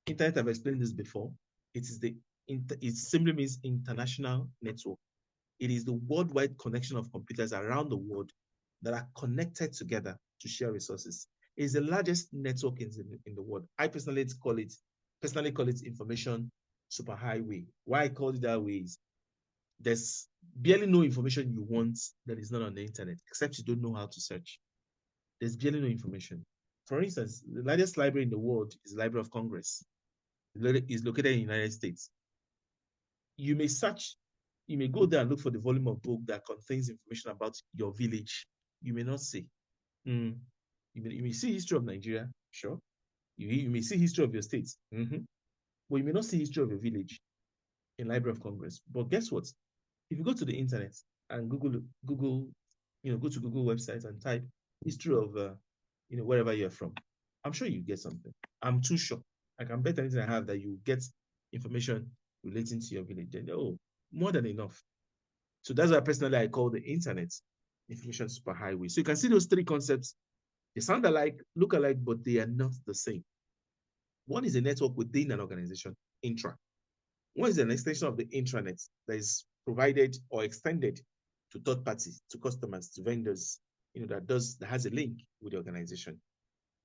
Internet, I've explained this before. It simply means international network. It is the worldwide connection of computers around the world that are connected together to share resources. It is the largest network in the world. I personally call it information superhighway. Why I call it that way is there's barely no information you want that is not on the internet, except you don't know how to search. There's barely no information. For instance, the largest library in the world is the Library of Congress. It's located in the United States. You may go there and look for the volume of book that contains information about your village. You may not see. You may see history of Nigeria, sure. You may see history of your state, but you may not see history of your village in Library of Congress. But guess what? If you go to the internet and Google, go to Google websites and type history of, wherever you're from, I'm sure you get something. I'm too sure. I can bet anything I have that you get information relating to your village. Then, more than enough. So that's why personally I call the internet information superhighway. So you can see those three concepts. They sound alike, look alike, but they are not the same. One is a network within an organization, intra. One is an extension of the intranet that is provided or extended to third parties, to customers, to vendors, that has a link with the organization,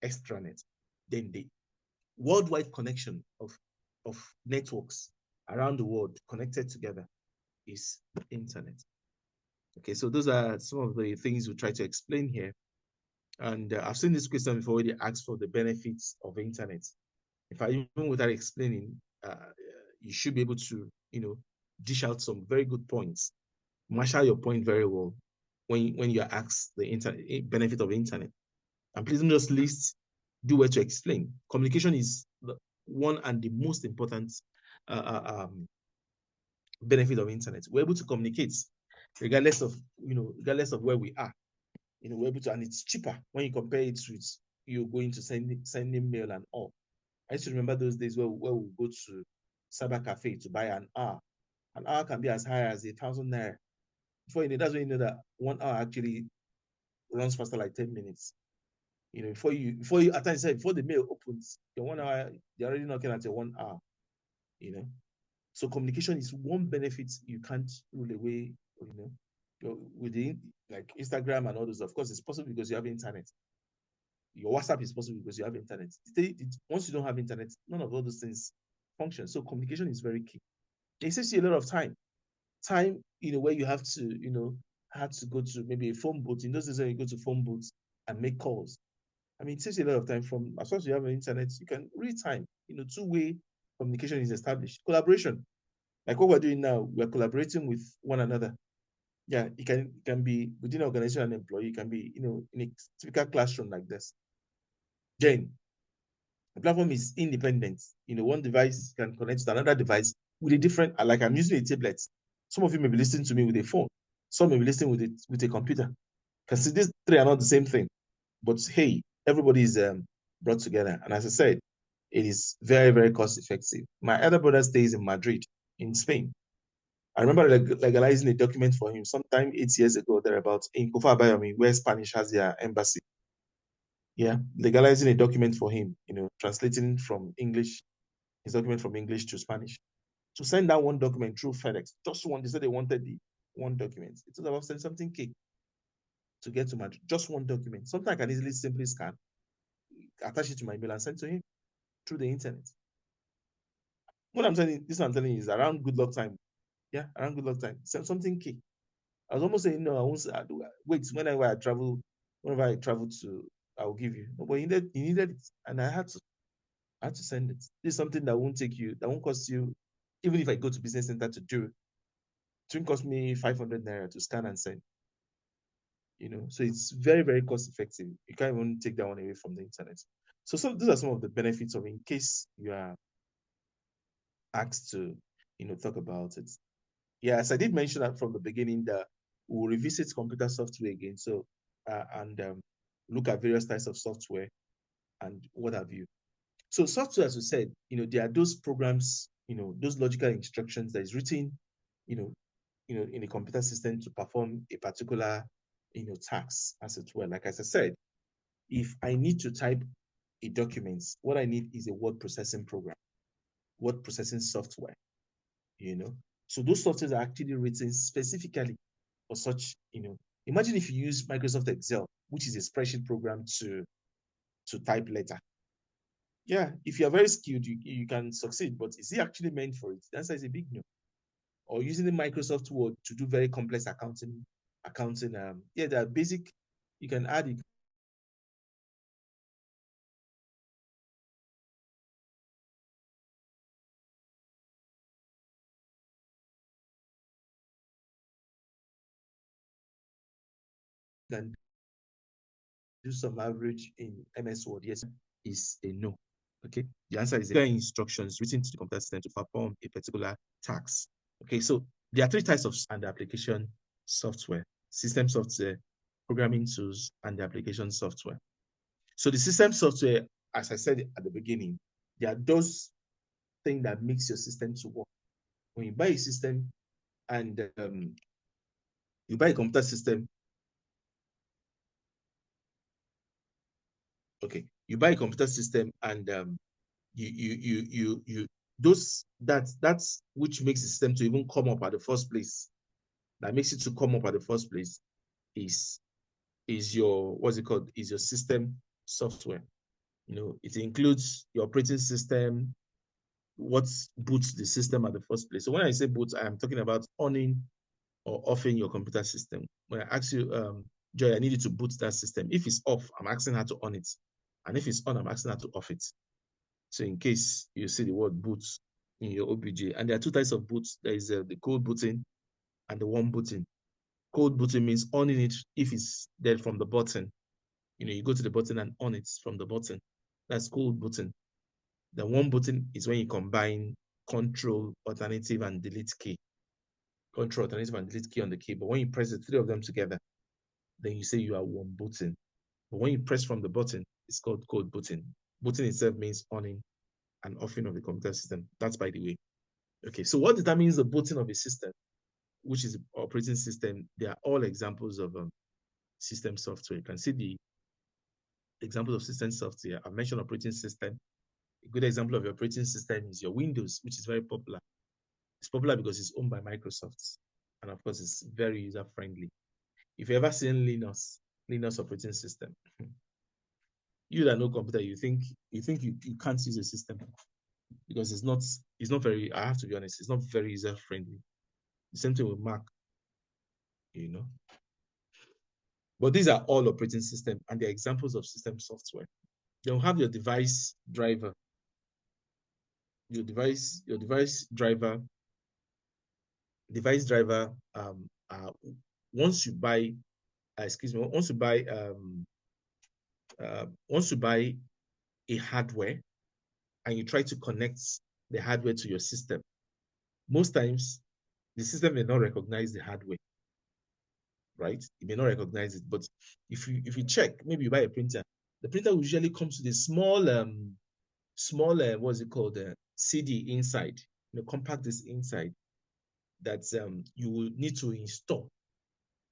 extranet. Then the worldwide connection of networks around the world connected together is the internet. Okay, so those are some of the things we try to explain here. And I've seen this question before where they ask for the benefits of internet. If I even without explaining, you should be able to, dish out some very good points, marshal your point very well when you are asked the benefit of internet. And please don't just do well to explain. Communication is the one and the most important benefit of internet. We're able to communicate regardless of where we are. We're able to, and it's cheaper when you compare it with you going to sending mail and all. I used to remember those days where we go to cyber cafe to buy an hour. An hour can be as high as 1,000 naira. Before that's when you know that 1 hour actually runs faster like 10 minutes. Before you at times before the mail opens, your 1 hour, they're already knocking at your 1 hour. So communication is one benefit you can't rule away, within like Instagram and all those. Of course, it's possible because you have internet. Your WhatsApp is possible because you have internet. Once you don't have internet, none of all those things function. So communication is very key. It saves you a lot of time. Where you have to, had to go to maybe a phone booth. In those days when you go to phone booths and make calls. I mean, it saves you a lot of time. From as long as you have an internet, you can read time. two-way communication is established. Collaboration, like what we're doing now, we're collaborating with one another. Yeah, it can be within an organization, an employee, it can be, in a typical classroom like this. Then the platform is independent. One device can connect to another device with a different, like I'm using a tablet. Some of you may be listening to me with a phone. Some may be listening with a computer. Because these three are not the same thing. But hey, everybody is brought together. And as I said, it is very, very cost effective. My elder brother stays in Madrid, in Spain. I remember legalizing a document for him sometime 8 years ago, thereabouts, in Kofa Bayomi, where Spanish has their embassy. Yeah, legalizing a document for him, translating from English, his document from English to Spanish. To send that one document through FedEx, just one, they said they wanted the one document. It was about something K to get to Madrid, just one document. Something I can easily simply scan, attach it to my email and send to him through the internet. What I'm telling you is around good luck time. Yeah, around good luck time. Something key. I was almost saying, no, I won't wait, whenever I travel to, I will give you. No, but he needed it. And I had to send it. This is something that won't cost you, even if I go to business center to do it, it won't cost me 500 naira to scan and send. So it's very, very cost effective. You can't even take that one away from the internet. So those are some of the benefits of, in case you are asked to, talk about it. Yes, I did mention that from the beginning that we'll revisit computer software again. So, and look at various types of software and what have you. So software, as we said, there are those programs, those logical instructions that is written, in a computer system to perform a particular, task, as it were. Like as I said, if I need to type a document, what I need is a word processing program, word processing software, So those softwares are actually written specifically for such, imagine if you use Microsoft Excel, which is a spreadsheet program to type letter. Yeah, if you're very skilled, you can succeed, but is it actually meant for it? The answer is a big no. Or using the Microsoft Word to do very complex accounting, yeah, there are basic, you can add it. Can do some average in MS Word. Yes, is a no. Okay, the answer is instructions written to the computer system to perform a particular task. Okay, so there are three types of and application software: system software, programming tools, and the application software. So the system software, as I said at the beginning, there are those things that makes your system to work. When you buy a system and you buy a computer system, okay, you buy a computer system and that's which makes the system to even come up at the first place. That makes it to come up at the first place is your, what's it called? Is your system software. It includes your operating system, what boots the system at the first place. So when I say boot, I am talking about on or offing your computer system. When I ask you, Joy, I need you to boot that system. If it's off, I'm asking her to on it. And if it's on, I'm asking her to off it. So in case you see the word boot in your OBJ, and there are two types of boots. There is the cold booting and the warm booting. Cold booting means owning it if it's there from the button. You go to the button and on it from the button. That's cold booting. The warm booting is when you combine control, alternative, and delete key. Control, alternative, and delete key on the key. But when you press the three of them together, then you say you are warm booting. But when you press from the button, it's called cold booting. Booting itself means owning and offing of the computer system. That's by the way. Okay, so what determines the booting of a system, which is the operating system? They are all examples of system software. You can see the examples of system software. I've mentioned operating system. A good example of your operating system is your Windows, which is very popular. It's popular because it's owned by Microsoft. And of course, it's very user-friendly. If you ever seen Linux operating system, you that know computer, you think you can't use a system because it's not very, I have to be honest, it's not very user-friendly. The same thing with Mac, But these are all operating systems and they're examples of system software. You'll have your device driver. your device driver, device driver, once you buy, excuse me, once you buy a hardware and you try to connect the hardware to your system, most times the system may not recognize the hardware, right? It may not recognize it, but if you check, maybe you buy a printer, the printer usually comes with a small what's it called, CD inside, compact disc inside that you will need to install.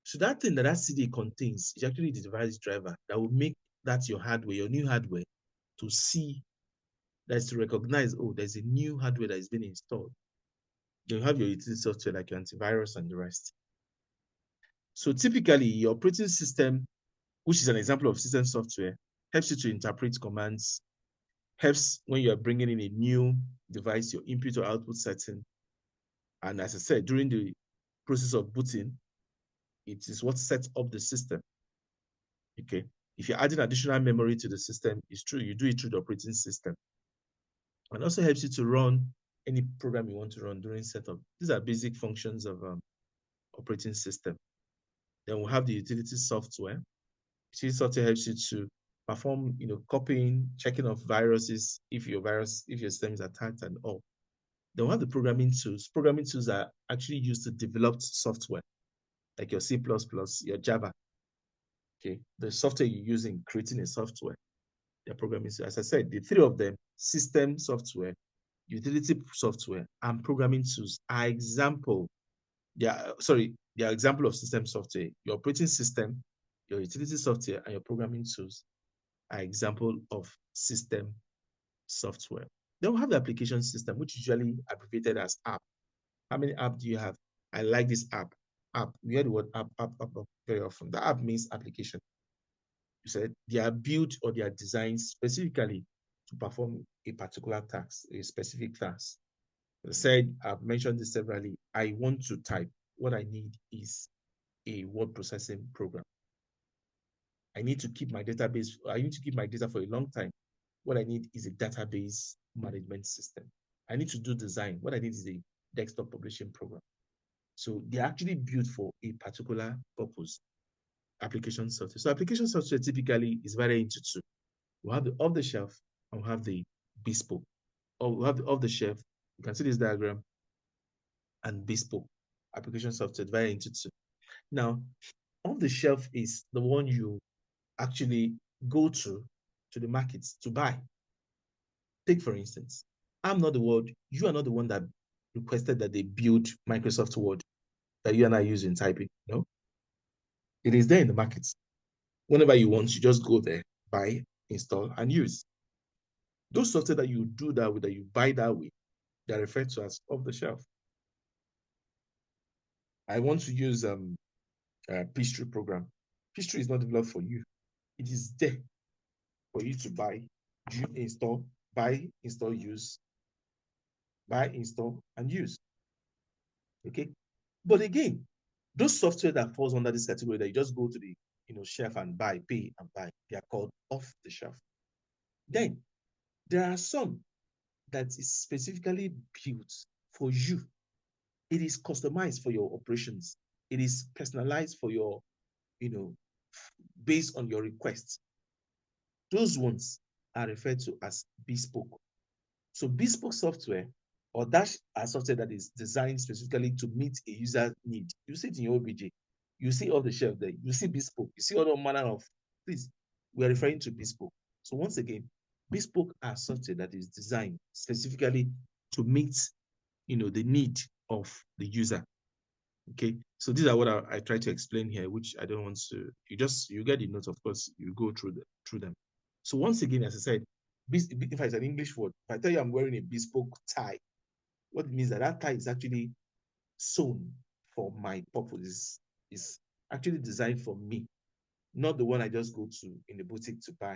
So that thing that CD contains is actually the device driver that will make that your hardware, your new hardware, to see, that's to recognize, oh, there's a new hardware that is being installed. Then you have your utility software like your antivirus and the rest. So typically, your operating system, which is an example of system software, helps you to interpret commands, helps when you are bringing in a new device, your input or output setting. And as I said, during the process of booting, it is what sets up the system. Okay. If you're adding additional memory to the system, it's true, you do it through the operating system. And also helps you to run any program you want to run during setup. These are basic functions of operating system. Then we'll have the utility software. Utility software helps you to perform, copying, checking of viruses if your system is attacked and all. Then we'll have the programming tools. Programming tools are actually used to develop software, like your C++, your Java. Okay, the software you use in creating a software, their programming. So as I said, the three of them, system software, utility software, and programming tools, are example. They are example of system software. Your operating system, your utility software, and your programming tools are example of system software. Then we have the application system, which is usually abbreviated as app. How many apps do you have? I like this app. App. We hear the word app very often. The app means application. You said they are built or they are designed specifically to perform a particular task, a specific task. I said, I've mentioned this severally. I want to type. What I need is a word processing program. I need to keep my database. I need to keep my data for a long time. What I need is a database management system. I need to do design. What I need is a desktop publishing program. So they're actually built for a particular purpose. Application software. So application software typically is very into two. We have the off-the-shelf and we have the bespoke. Or we have the off-the-shelf. You can see this diagram, and bespoke application software very into two. Now, off-the-shelf is the one you actually go to the markets to buy. Take for instance, you are not the one that requested that they build Microsoft Word that you and I use in typing. No, it is there in the markets. Whenever you want, you just go there, buy, install, and use. Those software that you do that way, that you buy that way, they are referred to as off the shelf. I want to use Pastry program. Pastry is not developed for you. It is there for you to buy, install, buy, install, use, buy, install, and use. Okay, but again, those software that falls under this category that you just go to the shelf and buy, pay and buy, they are called off the shelf. Then there are some that is specifically built for you. It is customized for your operations. It is personalized for your, based on your requests. Those ones are referred to as bespoke. So bespoke software, or that software that is designed specifically to meet a user need. You see it in your OBJ. You see off the shelf there. You see bespoke. You see other manner of things. We are referring to bespoke. So once again, bespoke are software that is designed specifically to meet, the need of the user. Okay, so these are what I try to explain here, which I don't want to. You get the notes, of course. You go through them. So once again, as I said, if it's an English word, if I tell you I'm wearing a bespoke tie, what it means that tie is actually sewn for my purpose. Is actually designed for me, not the one I just go to in the boutique to buy.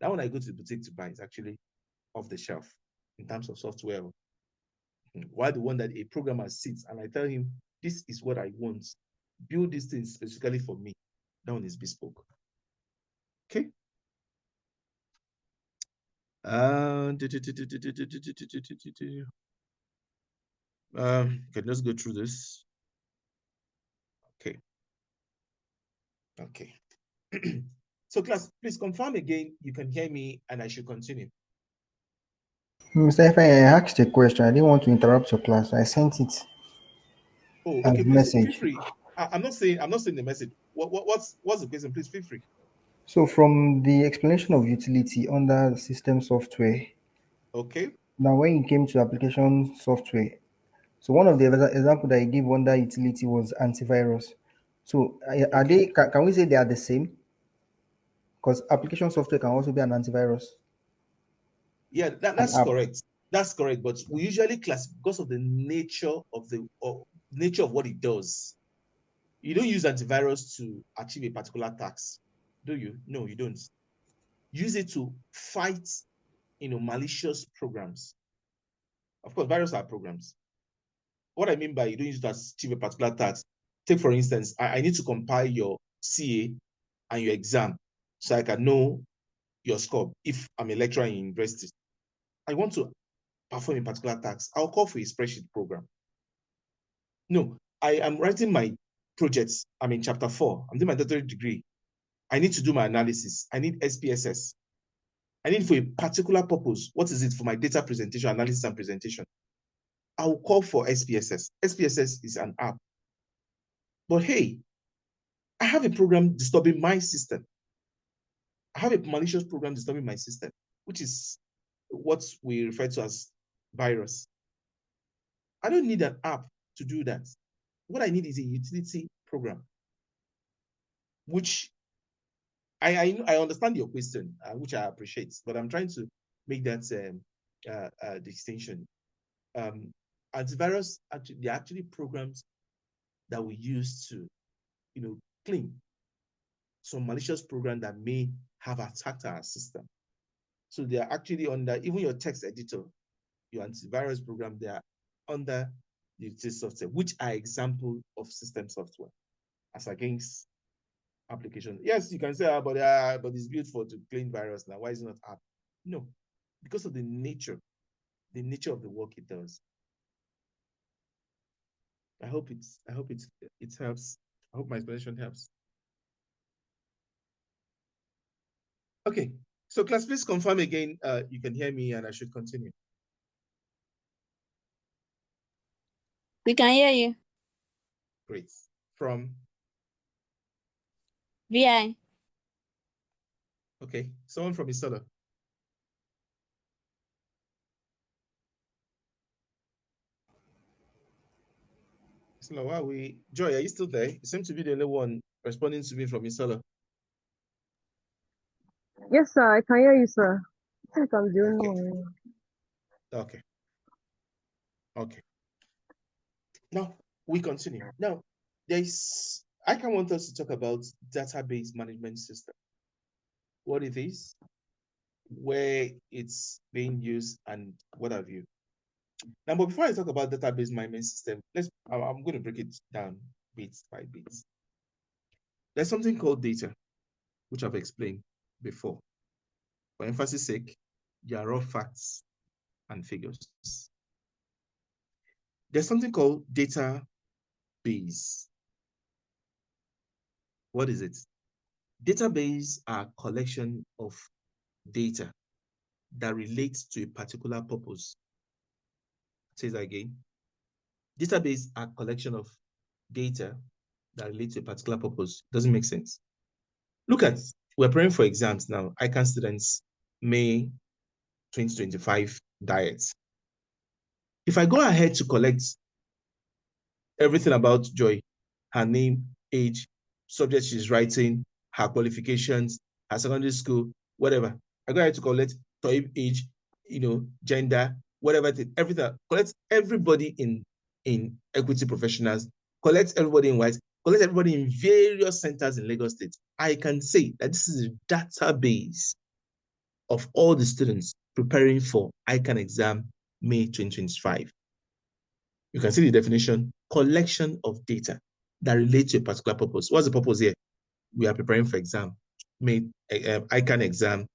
That one I go to the boutique to buy is actually off the shelf in terms of software. While the one that a programmer sits and I tell him, this is what I want, build this thing specifically for me, that one is bespoke. Okay. Can just go through this. Okay. Okay. So class, please confirm again. You can hear me and I should continue. Mr. If I asked a question, I didn't want to interrupt your class. I sent it Oh, as okay. a Please feel message. free. I'm not saying the message. What's the question? Please feel free. So from the explanation of utility under system software, Okay. now when it came to application software, so one of the example that I gave under utility was antivirus. So are Okay. they? Can we say they are the same? Because application software can also be an antivirus, Yeah, an that's app. correct. That's correct. But we usually class because of the nature of nature of what it does. You don't use antivirus to achieve a particular task, do you? No, you don't. Use it to fight, malicious programs. Of course, viruses are programs. What I mean by you don't use it to achieve a particular task. Take, for instance, I need to compile your CA and your exam so I can know your score if I'm a lecturer in university. I want to perform a particular task. I'll call for a spreadsheet program. No, I am writing my projects. I'm in chapter 4. I'm doing my doctorate degree. I need to do my analysis. I need SPSS. I need for a particular purpose. What is it for my data presentation, analysis, and presentation? I will call for SPSS. SPSS is an app. But hey, I have a program disturbing my system. I have a malicious program disturbing my system, which is what we refer to as virus. I don't need an app to do that. What I need is a utility program, which I understand your question, which I appreciate, but I'm trying to make that distinction. Antivirus, they're actually programs that we use to, clean some malicious program that may have attacked our system. So they are actually under, even your text editor, your antivirus program, they are under the utility software, which are example of system software as against application. Yes, you can say, but it's built to clean virus now. Why is it not app? No, because of the nature of the work it does. I hope it helps. I hope my explanation helps. Okay, so class, please confirm again. You can hear me, and I should continue. We can hear you. Great. From VI. okay, someone from Isola. Isola, why are we? Joy, are you still there? You seem to be the only one responding to me from Isola. Yes, sir. I can hear you, sir. I think I'm the only one. Okay. Okay. Now we continue. Now ICAN want us to talk about database management system. What it is, where it's being used, and what have you. Now, but before I talk about database management system, I'm going to break it down bit by bit. There's something called data, which I've explained before. For emphasis sake, there are raw facts and figures. There's something called database. What is it? Database are a collection of data that relates to a particular purpose. Say that again. Database are a collection of data that relate to a particular purpose. Doesn't make sense. Look at, we're preparing for exams now. ICAN students, May 2025 diets. If I go ahead to collect everything about Joy, her name, age, subject she's writing, her qualifications, her secondary school, whatever. I go ahead to collect age, gender, whatever, everything. Collect everybody in equity professionals, collect everybody in white, collect everybody in various centers in Lagos State. I can say that this is a database of all the students preparing for ICAN exam May 2025. You can see the definition, collection of data that relate to a particular purpose. What's the purpose here? We are preparing for exam, ICAN exam,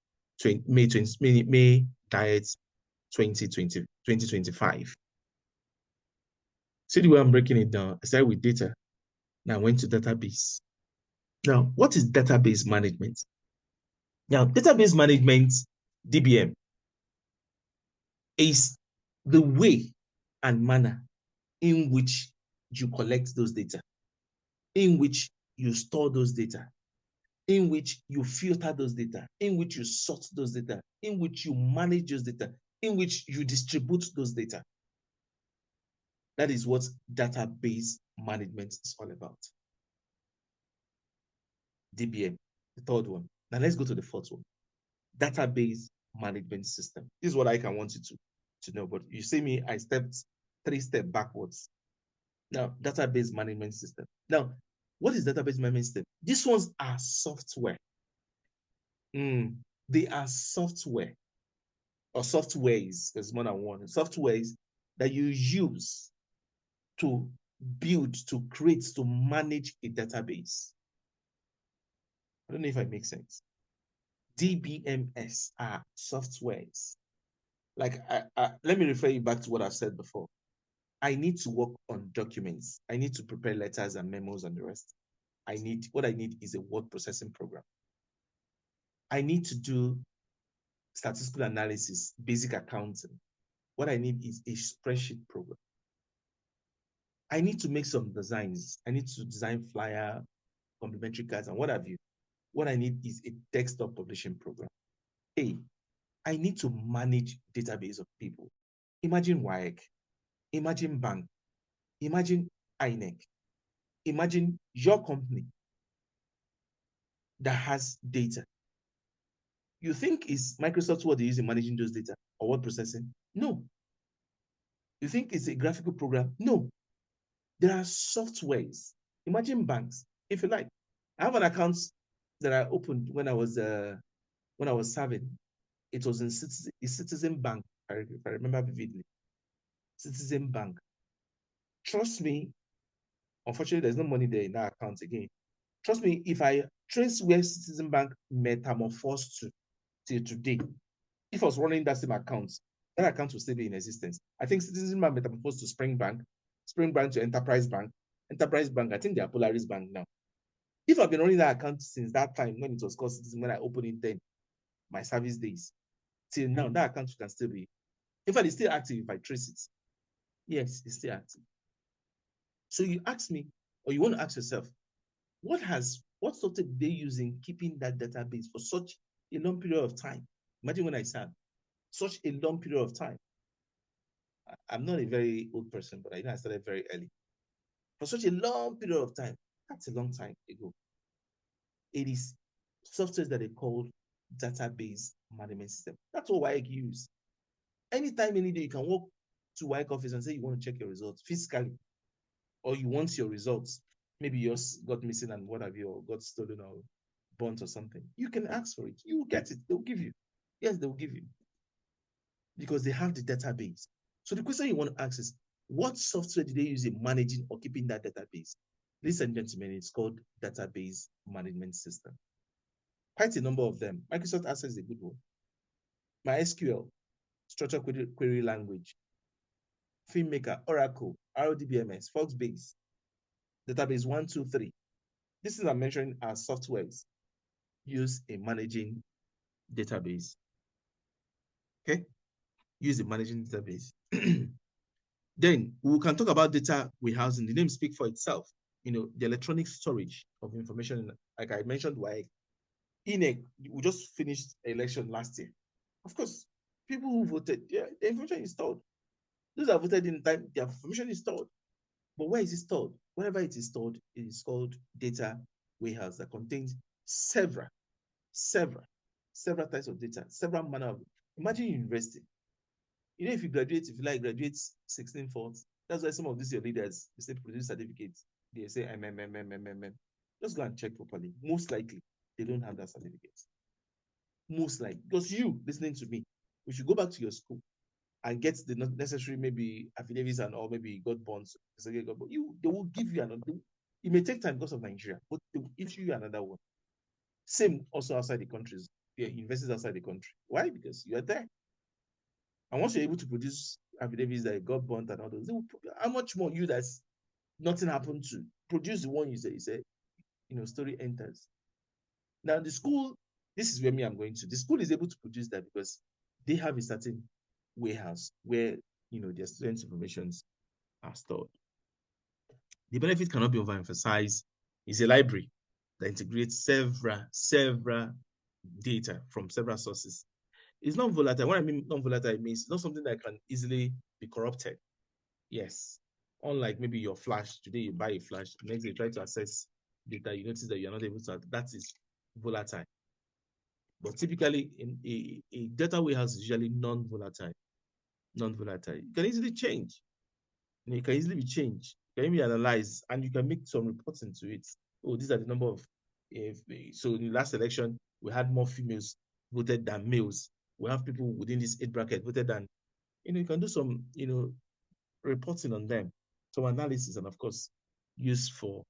May diet 2025. See the way I'm breaking it down. I started with data. Now I went to database. Now, what is database management? Now, database management, DBM, is the way and manner in which you collect those data, in which you store those data, in which you filter those data, in which you sort those data, in which you manage those data, in which you distribute those data. That is what database management is all about. DBM, the third one. Now let's go to the fourth one. Database management system. This is what I want you to know. But you see me, I stepped 3 steps backwards. Now, database management system. Now, what is database management system? These ones are software. They are software or softwares. There's more than one. Softwares that you use to build, to create, to manage a database. I don't know if I make sense. DBMS are softwares. Like, let me refer you back to what I've said before. I need to work on documents. I need to prepare letters and memos and the rest. What I need is a word processing program. I need to do statistical analysis, basic accounting. What I need is a spreadsheet program. I need to make some designs. I need to design flyer, complimentary cards, and what have you. What I need is a desktop publishing program. I need to manage database of people. Imagine WAEC, imagine bank, imagine INEC, imagine your company that has data. You think it's Microsoft Word they use in managing those data or word processing? No. You think it's a graphical program? No. There are softwares. Imagine banks, if you like. I have an account that I opened when I was serving. It was in Citizen Bank, if I remember vividly. Citizen Bank. Trust me, unfortunately, there's no money there in that account again. Trust me, if I trace where Citizen Bank metamorphosed to till today, if I was running that same account, that account will still be in existence. I think Citizen Bank metamorphosed to Spring Bank to Enterprise Bank. Enterprise Bank, I think they are Polaris Bank now. If I've been running that account since that time when it was called Citizen, when I opened it then, my service days, till now, that account can still be. In fact, it's still active if I trace it. Yes, it's still active. So you ask me, or you want to ask yourself, what software did they use in keeping that database for such a long period of time? Imagine when I served, such a long period of time. I'm not a very old person, but I know I started very early. For such a long period of time, that's a long time ago. It is software that they call database management system. That's what WAEC use. Anytime, any day, you can walk to WAEC office and say you want to check your results physically, or you want your results. Maybe yours got missing and what have you, or got stolen or burnt or something. You can ask for it. You will get it. They'll give you. Yes, they'll give you. Because they have the database. So the question you want to ask is, what software did they use in managing or keeping that database? Ladies and gentlemen, it's called database management system. Quite a number of them. Microsoft Access is a good one. MySQL, structured query language, FilmMaker, Oracle, RDBMS, Foxbase, Database 1, 2, 3. This is I'm mentioning as softwares used in managing database. Okay? Used in managing database. Then we can talk about data warehousing. The name speaks for itself. The electronic storage of information, like I mentioned, like INEC, we just finished election last year. Of course, people who voted, the information is stored. Those that voted in time, their information is stored. But where is it stored? Wherever it is stored, it is called data warehouse that contains several types of data, several manner of. Imagine university. If you graduate, graduate 16 fourths, that's why some of these your leaders, they say produce certificates. They say MMM. Just go and check properly. Most likely, they don't have that certificate. Most likely. Because you, listening to me, we should go back to your school and get the necessary maybe affidavits and or maybe got bonds. They will give you another. It may take time because of Nigeria, but they will issue you another one. Same also outside the countries. Universities outside the country. Why? Because you are there. And once you're able to produce affidavits that got burnt and all those, how much more you that's nothing happened to produce the one you say, story enters. Now the school, this is where I'm going to. The school is able to produce that because they have a certain warehouse where their students' informations are stored. The benefit cannot be overemphasized. It's a library that integrates several data from several sources. It's not volatile. What I mean non-volatile, it means it's not something that can easily be corrupted. Yes. Unlike maybe your flash, today you buy a flash, the next day you try to access data, you notice that you're not able to, that is volatile. But typically, in a data warehouse is usually non-volatile. Non-volatile. It can easily change. It can easily be changed. It can be analyzed, and you can make some reporting to it. Oh, these are the number of. So in the last election, we had more females voted than males. We have people within this age bracket voted than. You can do some, reporting on them, some analysis, and of course, used for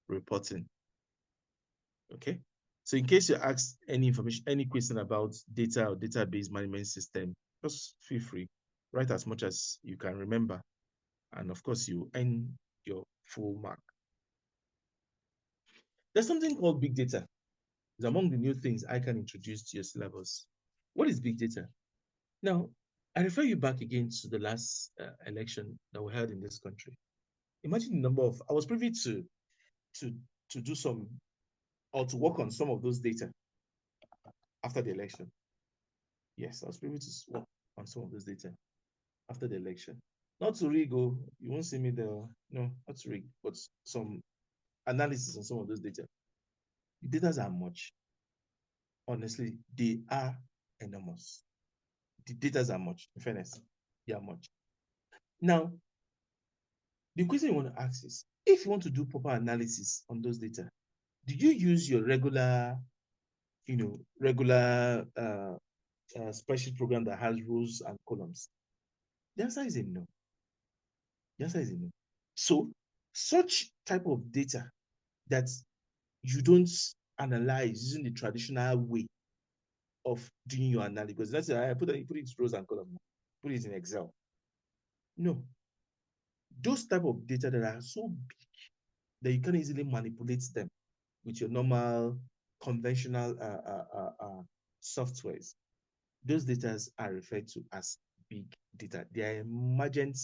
reporting. Okay. So in case you're asked any information, any question about data or database management system, just feel free, write as much as you can remember. And of course, you earn your full mark. There's something called big data. It's among the new things ICAN introduced to your syllabus. What is big data? Now, I refer you back again to the last election that we held in this country. Imagine the number of, I was privy to do some, or to work on some of those data after the election. Yes, I was privy to work on some of those data after the election. Not to rig, you won't see me there. No, not to rig, but some analysis on some of those data. The data are much. Honestly, they are enormous. The data are much. In fairness, they are much. Now, the question you want to ask is, if you want to do proper analysis on those data, do you use your regular spreadsheet program that has rows and columns? The answer is a no. The answer is a no. So, such type of data that you don't analyze using the traditional way of doing your analysis, because that's I put it in rows and columns, put it in Excel. No. Those type of data that are so big that you can easily manipulate them with your normal conventional softwares. Those data are referred to as big data. They are emergent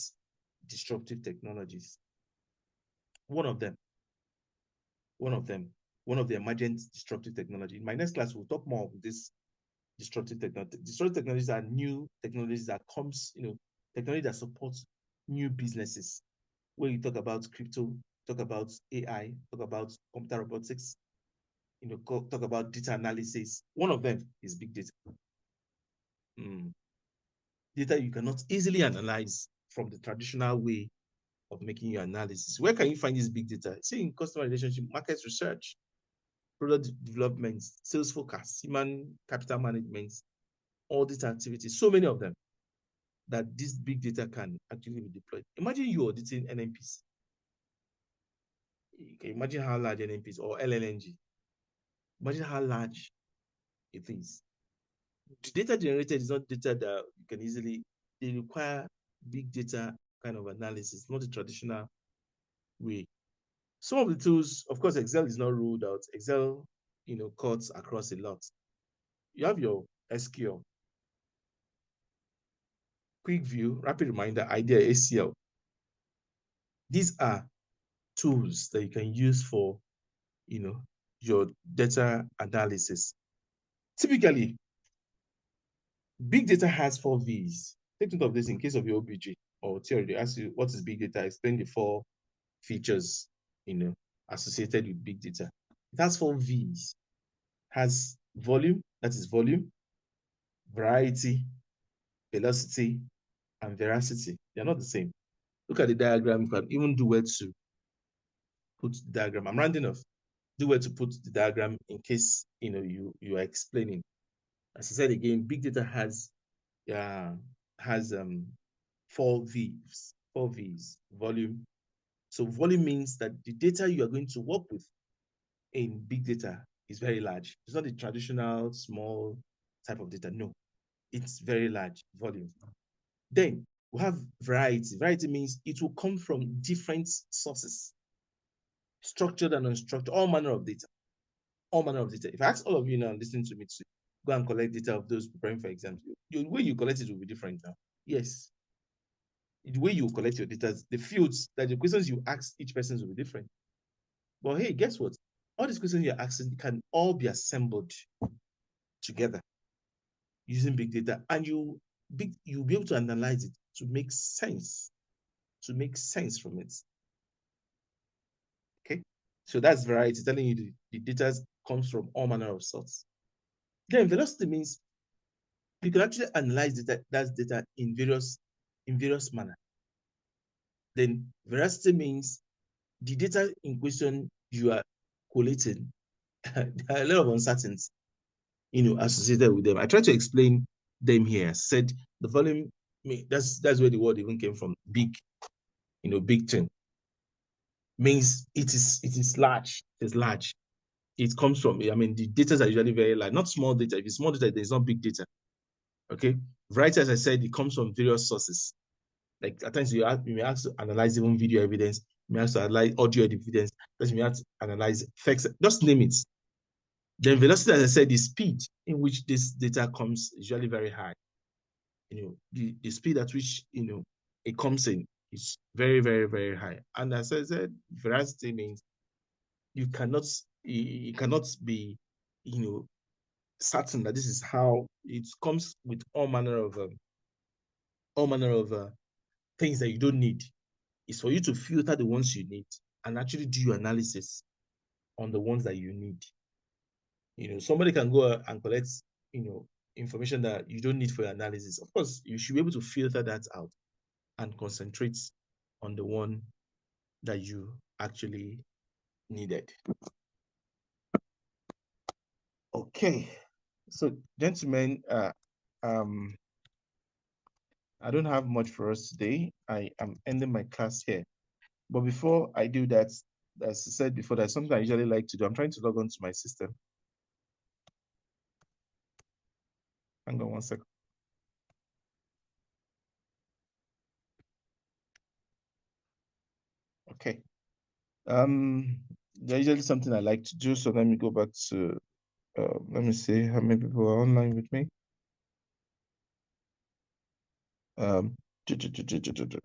disruptive technologies. One of the emergent disruptive technology. In my next class, we'll talk more of this disruptive technology. Disruptive technologies are new technologies that comes, technology that supports new businesses. When you talk about crypto, talk about AI, talk about computer robotics, talk about data analysis. One of them is big data. Data you cannot easily analyze from the traditional way of making your analysis. Where can you find this big data? See, in customer relationship, market research, product development, sales forecast, human capital management, audit activities, so many of them that this big data can actually be deployed. Imagine you auditing NMPs. You can imagine how large NMPs or LLNG. Imagine how large it is. The data generated is not data that you can easily, they require big data kind of analysis, not the traditional way. Some of the tools, of course, Excel is not ruled out. Excel, cuts across a lot. You have your SQL, quick view, rapid reminder, IDEA, ACL. These are tools that you can use for, your data analysis. Typically, big data has 4 V's. Take note of this in case of your OBJ or theory. They ask you, what is big data? Explain the 4 features, associated with big data. It has 4 V's. Has volume, that is volume, variety, velocity, and veracity. They're not the same. Look at the diagram. You can even do where to put the diagram. I'm rounding off. Do where to put the diagram in case you are explaining. As I said again, big data has 4 V's. 4 V's. Volume. So volume means that the data you are going to work with in big data is very large. It's not the traditional small type of data. No, it's very large volume. Then we have variety. Variety means it will come from different sources, structured and unstructured, all manner of data. All manner of data. If I ask all of you now, listen to me, to go and collect data of those preparing for exams, the way you collect it will be different now. Yes. The way you collect your data, the fields, that the questions you ask each person will be different. But hey, guess what? All these questions you're asking can all be assembled together using big data, and you'll be able to analyze it to make sense from it. Okay, so that's variety, telling you the data comes from all manner of sorts. Then velocity means you can actually analyze that data in various manner. Then veracity means the data in question you are collating, there are a lot of uncertainties, associated with them. I tried to explain them here. I said the volume, that's where the word even came from. Big, big thing means it is large. It's large. It comes from, the data are usually very large, not small data. If it's small data, there's not big data. Okay. Variety, as I said, it comes from various sources. Like at times you may have to analyze even video evidence, you may have to analyze audio evidence, you may have to analyze facts, just name it. Then velocity, as I said, the speed in which this data comes is usually very high. The speed at which it comes in is very, very, very high. And as I said, veracity means you cannot be certain that this is how it comes, with all manner of things that you don't need. It's for you to filter the ones you need and actually do your analysis on the ones that you need. Somebody can go and collect information that you don't need for your analysis. Of course, you should be able to filter that out and concentrate on the one that you actually needed. Okay, so gentlemen, I don't have much for us today. I am ending my class here. But before I do that, as I said before, that's something I usually like to do. I'm trying to log on to my system. Hang on one second. Okay. There's usually something I like to do. So let me go back to, let me see how many people are online with me.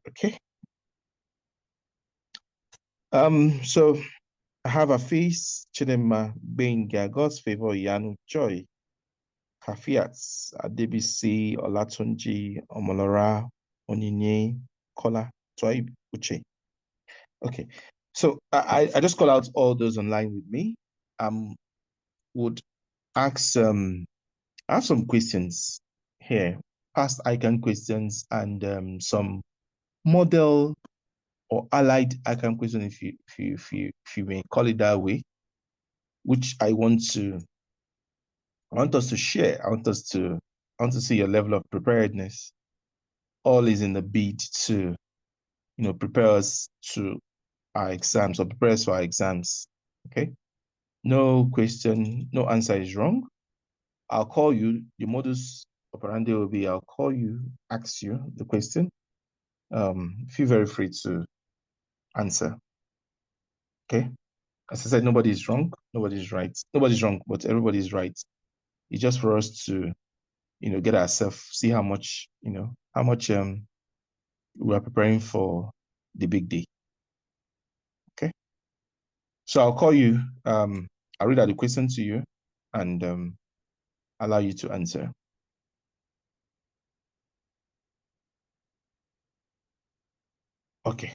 Okay. So I have a face, Chidema, Benga, God's favor, Yanu, Joy, Kafiat, Adebisi, Olatunji, Omolora, Onyinye, Kola, Toy, Uche. Okay. So I just call out all those online with me. Would ask, I have some questions here, past ICAN questions and some model or allied ICAN question, if you may call it that way, which I want us to share. I want to see your level of preparedness. All is in the bid to, prepare us to our exams, or prepare us for our exams. Okay. No question, no answer is wrong. I'll call you. The modus operandi will be, I'll call you, ask you the question. Feel very free to answer. Okay. As I said, nobody is wrong. Nobody's right. Nobody's wrong, but everybody's right. It's just for us to, get ourselves, see how much we are preparing for the big day. Okay. So I'll call you. I'll read out the question to you and allow you to answer. Okay.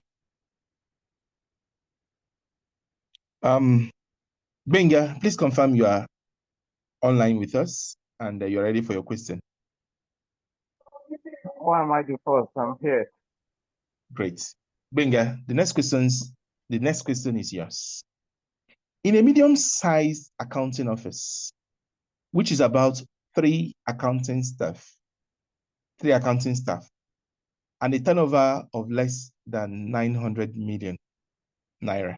Benga, please confirm you are online with us and you're ready for your question. Why am I the first? I'm here. Great. Benga, the next question is yours. In a medium-sized accounting office, which is about three accounting staff, and a turnover of less than 900 million naira,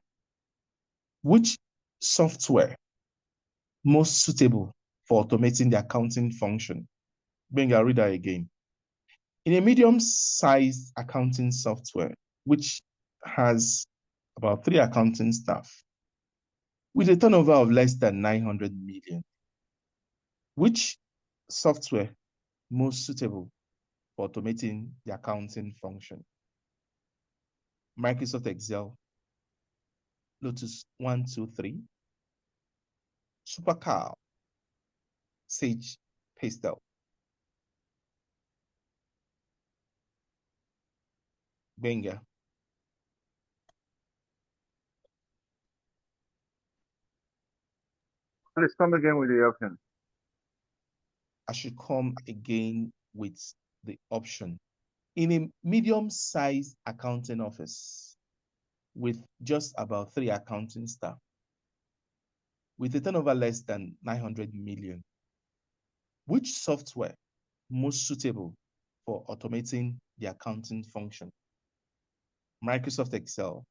which software most suitable for automating the accounting function? Benga, I'll read that again. In a medium-sized accounting software, which has about 3 accounting staff, with a turnover of less than 900 million, which software most suitable for automating the accounting function? Microsoft Excel, Lotus 123, SuperCal, Sage, Pastel. Benga. Please come again with the option. I should come again with the option. In a medium-sized accounting office with just about 3 accounting staff, with a turnover less than 900 million, which software most suitable for automating the accounting function? Microsoft Excel,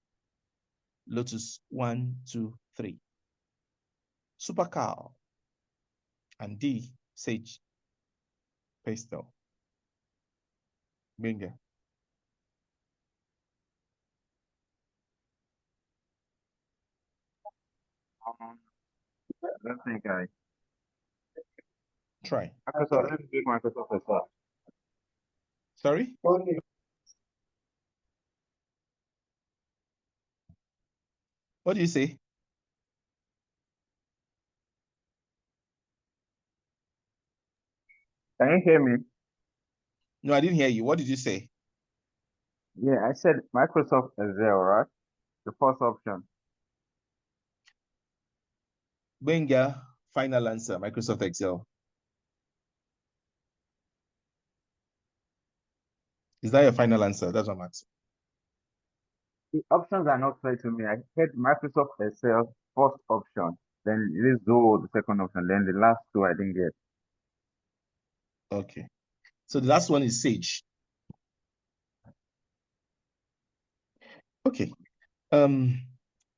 Lotus 123, SuperCal, and D, Sage, Pastel. Bingo. I don't think I. Try. Microsoft, let me pick Microsoft Excel. Sorry? What do you say? Can you hear me? No, I didn't hear you. What did you say? Yeah, I said Microsoft Excel, right? The first option. Benga, final answer, Microsoft Excel. Is that your final answer? That's what I'm asking. The options are not clear to me. I said Microsoft Excel first option. Then let's go the second option. Then the last two I didn't get. Okay. So the last one is Sage. Okay. Benga,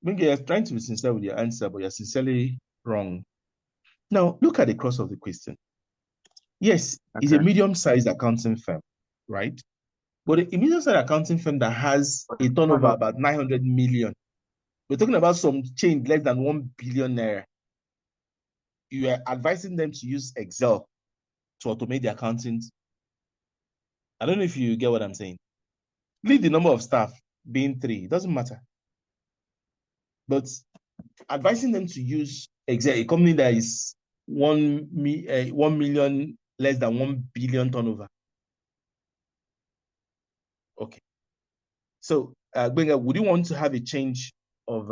you're trying to be sincere with your answer, but you're sincerely wrong. Now, look at the cross of the question. Yes, it's a Okay. medium-sized accounting firm, right? But a medium-sized accounting firm that has a turnover about 900 million. We're talking about some change less than 1 billion naira. You are advising them to use Excel to automate the accounting. I don't know if you get what I'm saying. Leave the number of staff being 3. It doesn't matter. But advising them to use Excel, a company that is 1 million less than 1 billion turnover. Okay. So, Benga, would you want to have a change of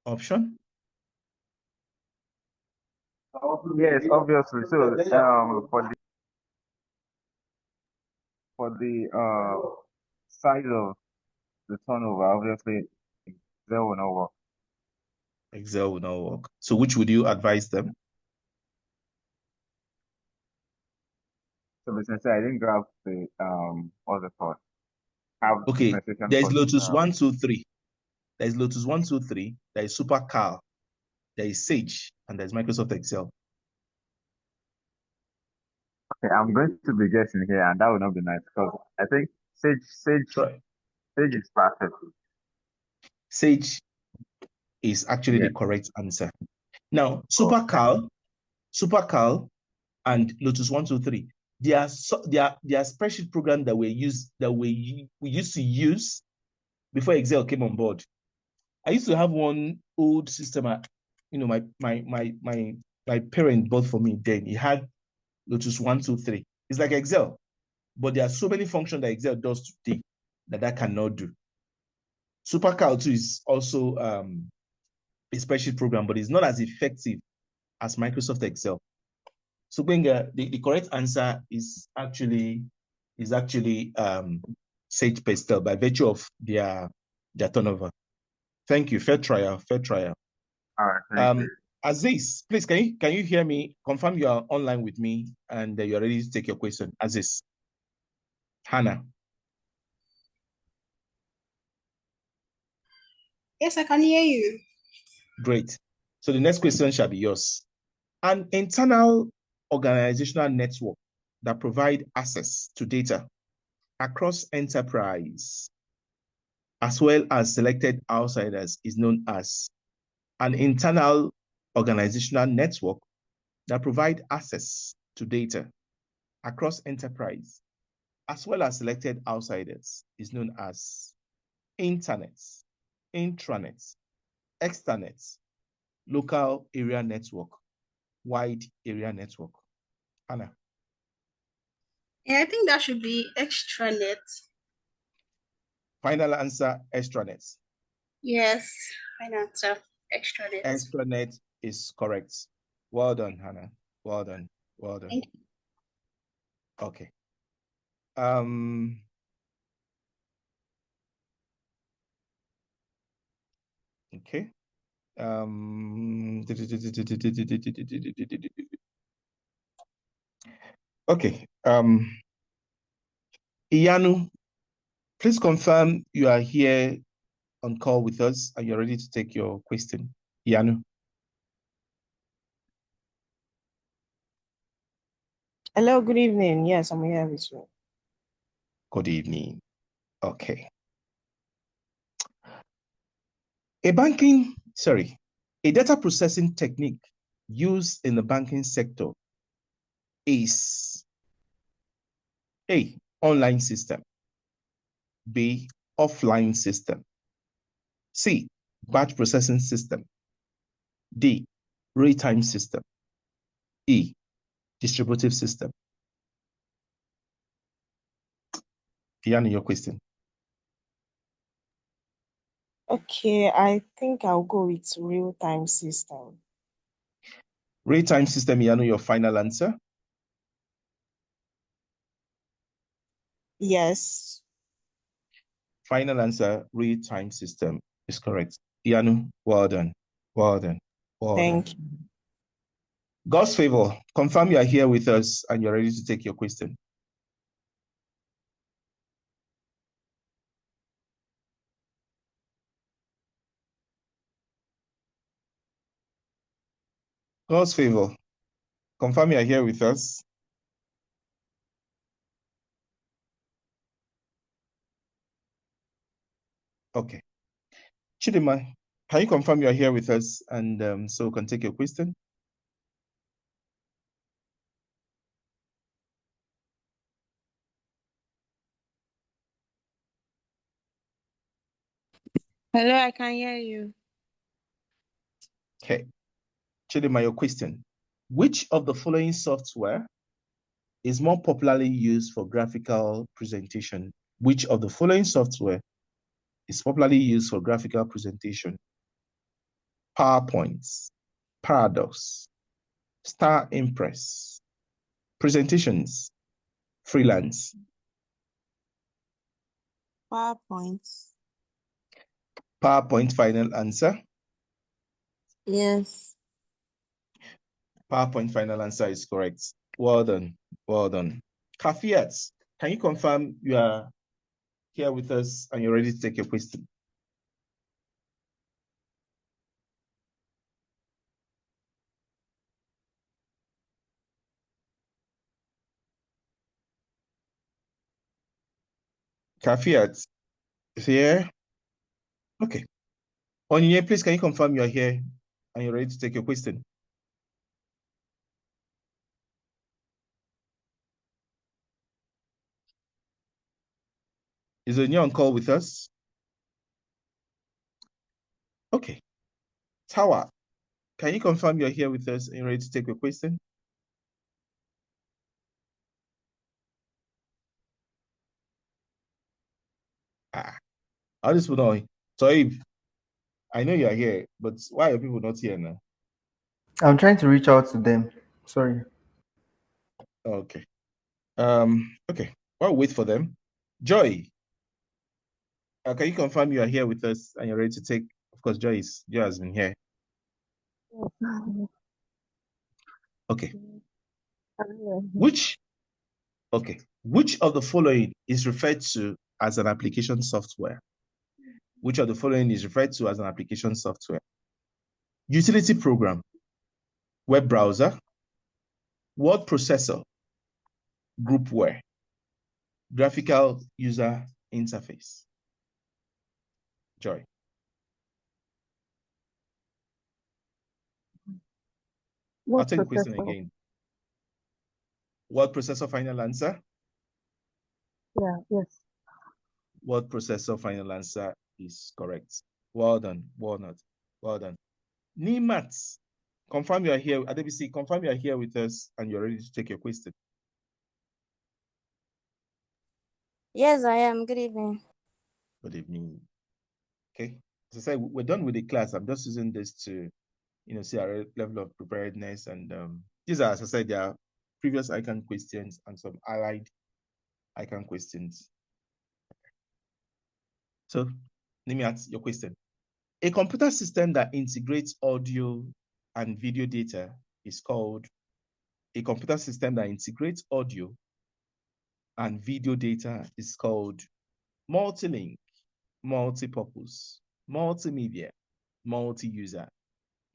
option? Yes, obviously. So for the size of the turnover, obviously Excel will not work. Excel will not work. So which would you advise them? So essentially, I didn't grab the what's it called? Have Okay, conversation there's for Lotus 123. There's Lotus 123. There is SuperCal. There is Sage, and there's Microsoft Excel. Okay, I'm going to be guessing here, and that would not be nice because I think Sage is perfect. Sage is actually Yeah. the correct answer. Now, Oh. SuperCal, and Lotus 123. They are spreadsheet program that we used to use before Excel came on board. I used to have one old system. My parent bought for me then. It had Lotus 123. It's like Excel, but there are so many functions that Excel does today that cannot do. SuperCal too is also a spreadsheet program, but it's not as effective as Microsoft Excel. So Benga, the correct answer is actually Sage Pastel by virtue of their turnover. Thank you. Fair trial. All right, thank you. Aziz, please can you hear me? Confirm you are online with me and you're ready to take your question. Aziz. Hannah. Yes, I can hear you. Great. So the next question shall be yours. An internal organizational network that provide access to data across enterprise, as well as selected outsiders, is known as an internal organizational network that provide access to data across enterprise, as well as selected outsiders, is known as internet, intranet, extranet, local area network, wide area network. Hannah. Yeah, I think that should be extranet. Final answer, extranet. Yes, final answer, extranet. Extranet is correct. Well done, Hannah. Well done. Well done. Thank you. Okay. Okay. Okay. Iyanu, please confirm you are here on call with us and you're ready to take your question. Iyanu. Hello, good evening. Yes, I'm here with you. Good evening. Okay. A data processing technique used in the banking sector is A, online system, B, offline system, C, batch processing system, D, real-time system, E, distributive system. Iyanu, your question. Okay, I think I'll go with real-time system. Real-time system, Iyanu, your final answer? Yes. Final answer, real-time system is correct. Iyanu, well done. Well done. Well done. Thank you. God's favor, confirm you are here with us and you're ready to take your question. God's favor, confirm you are here with us. Okay. Chidima, can you confirm you are here with us and so we can take your question? Hello, I can hear you. Okay. Chidima, your question. Which of the following software is more popularly used for graphical presentation? Which of the following software is popularly used for graphical presentation? PowerPoint, Paradox, Star Impress, presentations, freelance. PowerPoint. PowerPoint final answer. Yes. PowerPoint final answer is correct. Well done. Well done. Kafiat, can you confirm you are here with us and you're ready to take your question? Kafiat is here. Okay. Onyinye, please can you confirm you are here and you're ready to take your question? Is Onyinye on call with us? Okay. Tawa, can you confirm you're here with us and you're ready to take your question? How this will know? So if I know you are here, but why are people not here now? I'm trying to reach out to them. Sorry. Okay. Okay. I'll wait for them. Joy, can you confirm you are here with us and you're ready to take? Of course, Joy has been here. Okay. Which of the following is referred to as an application software? Which of the following is referred to as an application software? Utility program, web browser, word processor, groupware, graphical user interface. Joy. I'll What take the question processor? again. Word processor final answer? Yeah, yes. Word processor final answer is correct. Well done, Walnut. Well done. Nimat, confirm you are here. Adebisi, confirm you are here with us and you're ready to take your question. Yes, I am. Good evening. Good evening. Okay. As I said, we're done with the class. I'm just using this to, see our level of preparedness. And these are, as I said, there are previous ICAN questions and some allied ICAN questions. So let me ask your question. A computer system that integrates audio and video data is called a computer system that integrates audio and video data is called multi-link, multi-purpose, multimedia, multi-user,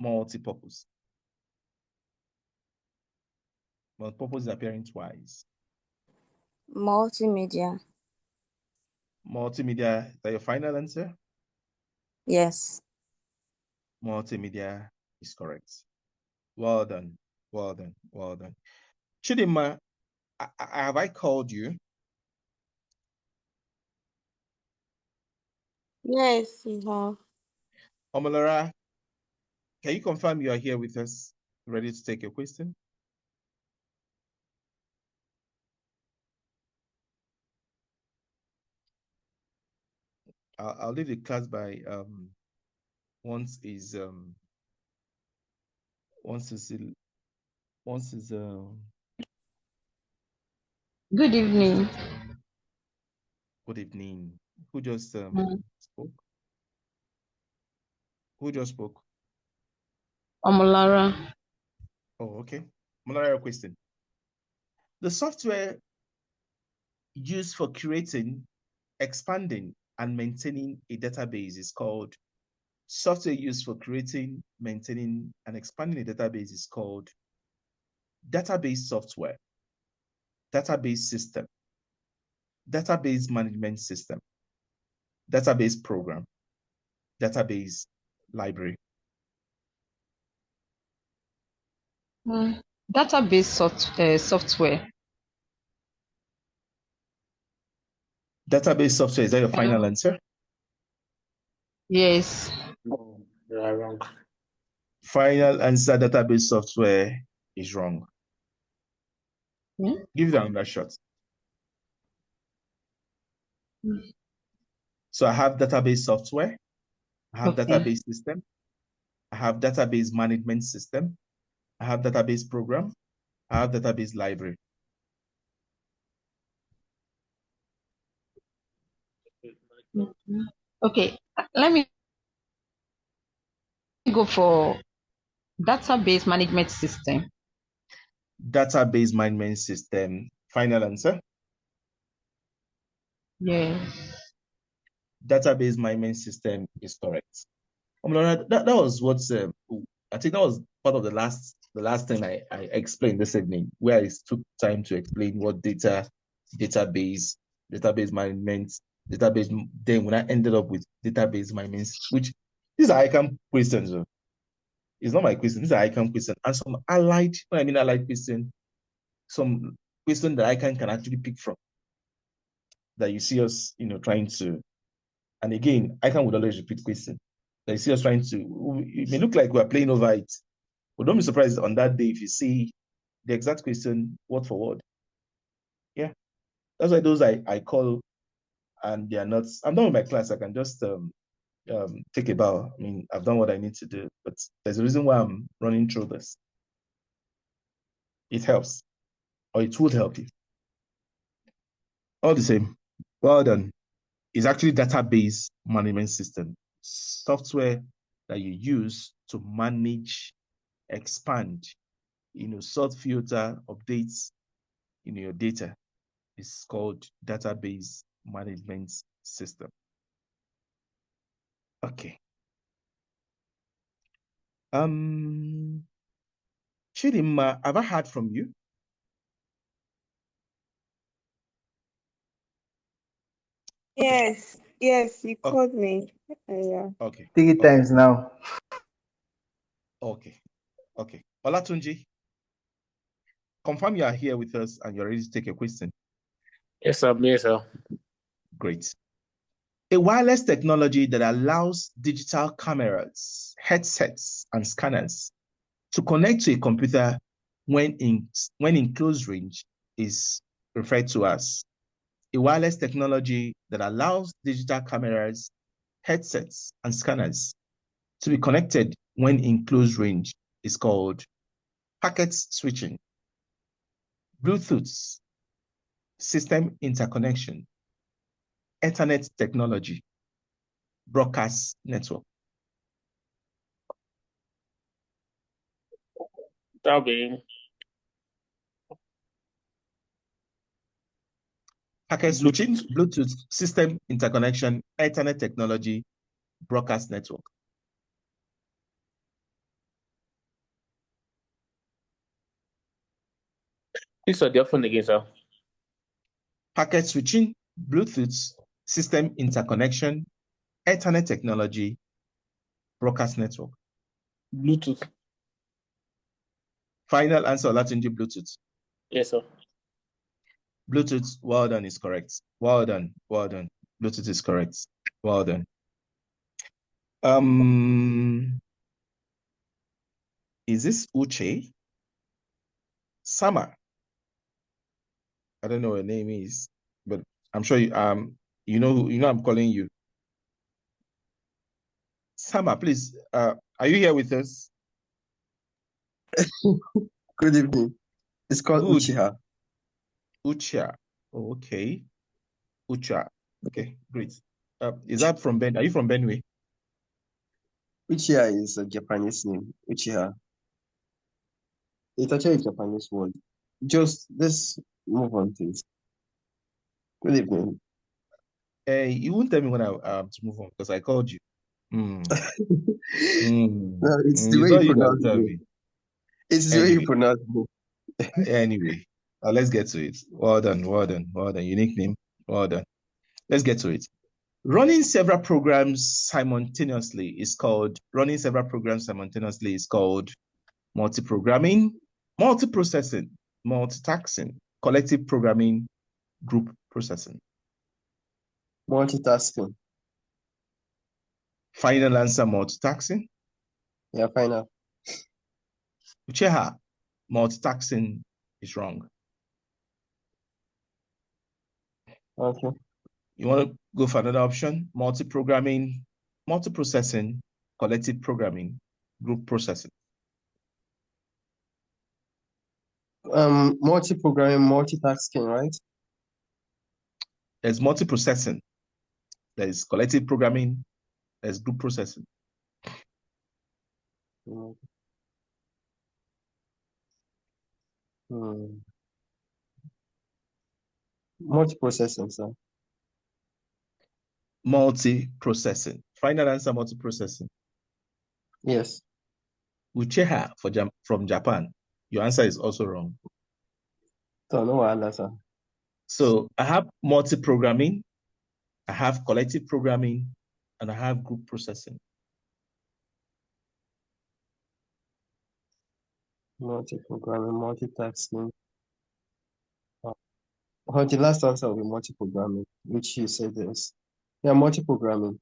multi-purpose. Multi-purpose is appearing twice. Multimedia. Multimedia, is that your final answer? Yes. Multimedia is correct. Well done. Well done. Well done. Chidima, have I called you? Yes, you have. Omolara, can you confirm you are here with us, ready to take your question? I'll leave the class by once is Good evening. good evening. Who just spoke? Who just spoke? Omolara. Oh, okay. Omolara, your question. The software used for creating, expanding, and maintaining a database is called software used for creating, maintaining, and expanding a database is called database software, database system, database management system, database program, database library. Database software. Database software, is that your final Hello? answer? Yes. No, you are wrong. Final answer, database software is wrong. Hmm? Give it another shot. Hmm. So I have database software, I have Okay. database system, I have database management system, I have database program, I have database library. Okay. Let me go for database management system. Database management system, final answer? Yes. Database management system is correct. That was what's I think that was part of the last thing I explained this evening, where I took time to explain what database management, database. Then when I ended up with database management, which these are ICAN questions. It's not my question. These are ICAN questions, and some allied. When I mean allied question, some question that ICAN can actually pick from. That you see us, trying to. And again, ICAN would always repeat question. That you see us trying to. It may look like we're playing over it, but don't be surprised on that day if you see the exact question word for word. Yeah, that's why those I call, and they are not. I'm done with my class. I can just take a bow. I mean, I've done what I need to do, but there's a reason why I'm running through this. It helps, or it would help you. All the same, well done. It's actually database management system, software that you use to manage, expand, sort, filter, updates, your data. It's called database management system. Okay. Chidima, have I heard from you? Yes, yes, you Okay. called me. Yeah. Okay. 3 times now. Okay. Okay. Olatunji, confirm you are here with us and you're ready to take a question. Yes, sir. Yes, sir. Great. A wireless technology that allows digital cameras, headsets, and scanners to connect to a computer when in close range is referred to as a wireless technology that allows digital cameras, headsets, and scanners to be connected when in close range is called packet switching, Bluetooth, system interconnection, Ethernet technology, broadcast network. That'll be Packet Bluetooth. switching, Bluetooth, system interconnection, Ethernet technology, broadcast network. This is the phone again, sir. Packet switching, Bluetooth, system interconnection, Ethernet technology, broadcast network. Bluetooth. Final answer, Olatunji, Bluetooth. Yes, sir. Bluetooth, well done, is correct. Well done, well done. Bluetooth is correct. Well done. Is this Uche? Sama. I don't know what her name is, but I'm sure you I'm calling you. Sama, please, are you here with us? Good evening. It's called Good. Uchiha. Ucha. Oh, okay. Ucha. Okay, great. Is that from Ben? Are you from Benue? Uchiha is a Japanese name. Uchiha. It's actually a Japanese word. Just let's move on, please. Good evening. You won't tell me when I to move on because I called you. No, it's the It's way not you you that pronounce tell it. me. It's the way you Anyway, pronounce it. anyway, let's get to it. Well done, well done, well done. Unique name. Well done. Let's get to it. Running several programs simultaneously is called multi-programming, multiprocessing, multitasking, collective programming, group processing. Multitasking. Final answer, multitasking. Yeah, final. Ucheha, multitasking is wrong. Okay. You want to go for another option? Multi-programming, multiprocessing, collective programming, group processing. Multi-programming, multitasking, right? There's multiprocessing, there's collective programming, there's group processing. Multiprocessing, sir. Multiprocessing. Final answer, multiprocessing. Yes. Ucheha from Japan. Your answer is also wrong. So no answer. So I have multi-programming, I have collective programming, and I have group processing. Multi-programming, multitasking. The last answer will be multi-programming, which you said is. Yeah, multi-programming.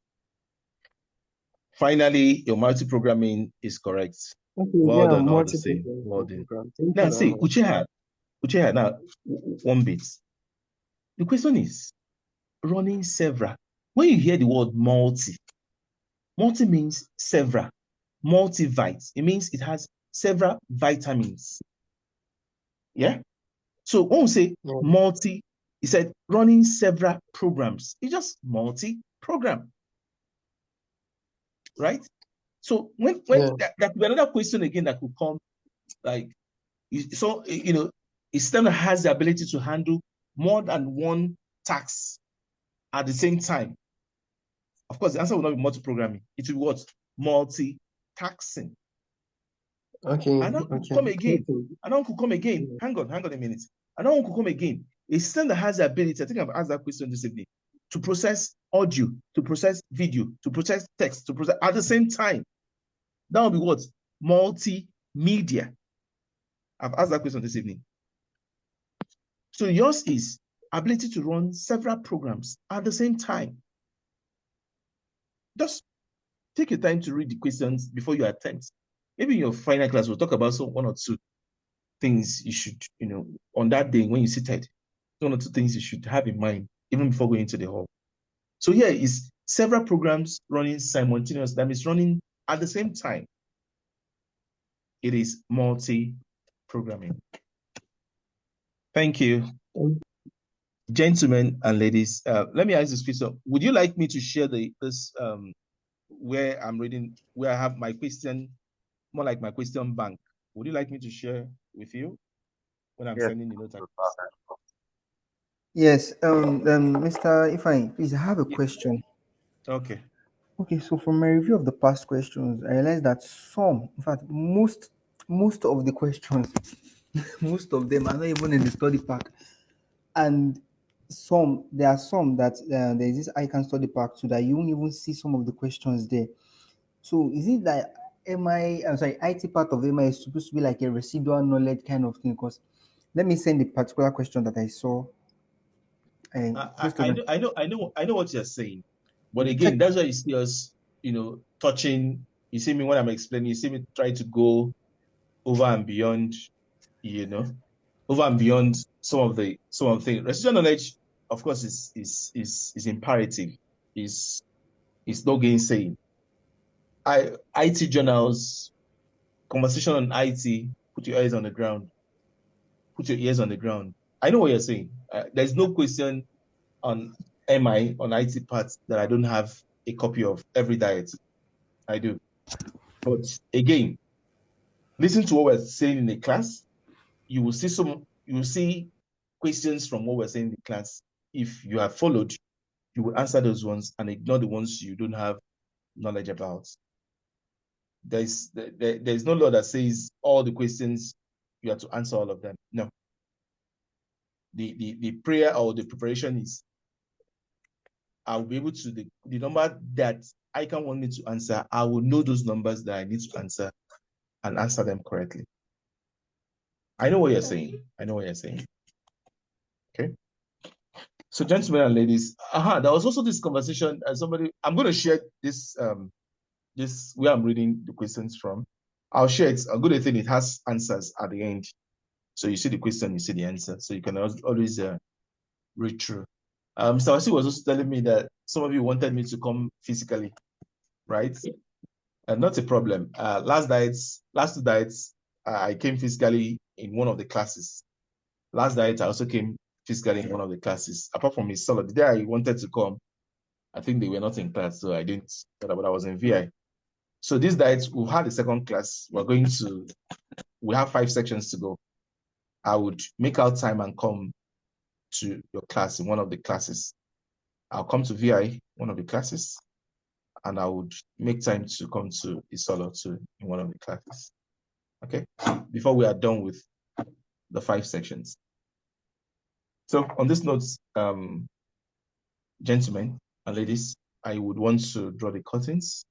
Finally, your multi-programming is correct. Okay, Well yeah, done, all the same. Well done. Now, see, Ucheha, now, one bit. The question is, running several. When you hear the word multi means several. Multivite, it means it has several vitamins. Yeah? So when we say multi, he said running several programs. It's just multi-program. Right? So when that could be another question again that could come, like, so, a system that has the ability to handle more than one task at the same time. Of course, the answer will not be multi-programming. It will be what? Multi-taxing. Okay. And now could come again. Hang on a minute. And now could come again. A system that has the ability, I think I've asked that question this evening. to process audio, to process video, to process text, to process at the same time. That will be what? Multimedia. I've asked that question this evening. So yours is ability to run several programs at the same time. Just take your time to read the questions before you attempt. Maybe in your final class, we'll talk about one or two things you should, on that day when you seated, one or two things you should have in mind even before going into the hall. So here is several programs running simultaneously. That means running at the same time. It is multi-programming. Thank you. Gentlemen and ladies, let me ask this question. Would you like me to share this where I'm reading, where I have my question, more like my question bank? Would you like me to share with you when I'm sending the note? Yes, Mr. Ifeanyi, please, I have a question. Okay. Okay, so from my review of the past questions, I realized that some, in fact, most of the questions, most of them are not even in the study pack, and there are some that there is this ICAN study pack so that you won't even see some of the questions there. So is it that IT part of MI is supposed to be like a residual knowledge kind of thing? Because let me send the particular question that I saw. I know what you're saying, but again, that's why you see us, touching. You see me when I'm explaining. You see me try to go over and beyond, over and beyond some of the things. Residual knowledge, of course, is imperative. Is no gainsaying. IT journals, conversation on IT. Put your ears on the ground. Put your ears on the ground. I know what you're saying. There's no question on MI, on IT parts that I don't have a copy of every diet. I do. But again, listen to what we're saying in the class. You will see questions from what we're saying in the class. If you have followed, you will answer those ones and ignore the ones you don't have knowledge about. There's no law that says all the questions you have to answer all of them. No. The prayer or the preparation is I'll be able to, the number that I can want me to answer, I will know those numbers that I need to answer and answer them correctly. I know what you're saying. Okay. So gentlemen and ladies, there was also this conversation I'm going to share this where I'm reading the questions from. I'll share it. A good thing, it has answers at the end. So you see the question, you see the answer. So you can always read through. Mr. Wasi was also telling me that some of you wanted me to come physically, right? Not a problem. Last two diets, I came physically in one of the classes. Last diet, I also came physically in one of the classes. Apart from Miss Solo, the day I wanted to come, I think they were not in class, so I didn't. But I was in VI. So these diets, we had a second class. We have 5 sections to go. I would make out time and come to your class in one of the classes. I'll come to VI, one of the classes, and I would make time to come to Isolo too in one of the classes. Okay, before we are done with the 5 sections. So on this note, gentlemen and ladies, I would want to draw the curtains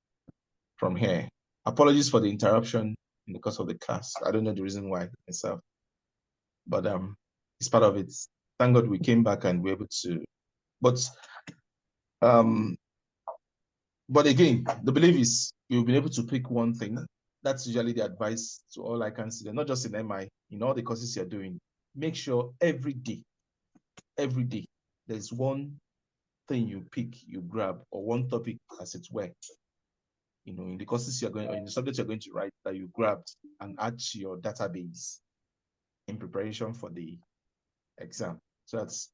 from here. Apologies for the interruption in the course of the class. I don't know the reason why myself, but it's part of it. Thank God we came back and we're able to. But again, the belief is you've been able to pick one thing. That's usually the advice to all I can see, not just in MI, in all the courses you're doing. Make sure every day, there's one thing you pick, you grab, or one topic as it were. In the courses you're going, or in the subject you're going to write, that you grabbed and add to your database in preparation for the exam. So that's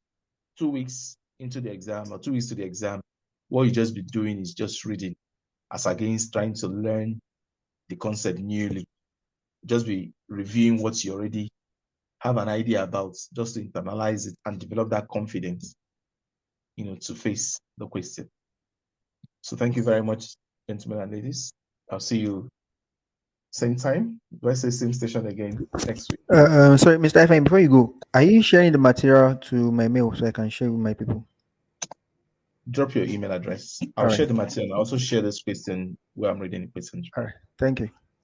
2 weeks into the exam or 2 weeks to the exam. What you just be doing is just reading, as against trying to learn the concept newly. Just be reviewing what you already have an idea about, just to internalize it and develop that confidence, to face the question. So thank you very much, gentlemen and ladies. I'll see you same time. Do I say same station again next week? Sorry, Mr. Ifeanyi, before you go, are you sharing the material to my mail so I can share with my people? drop your email address. I'll All share right. the material. I'll also share this question where I'm reading the question. All right. Thank you.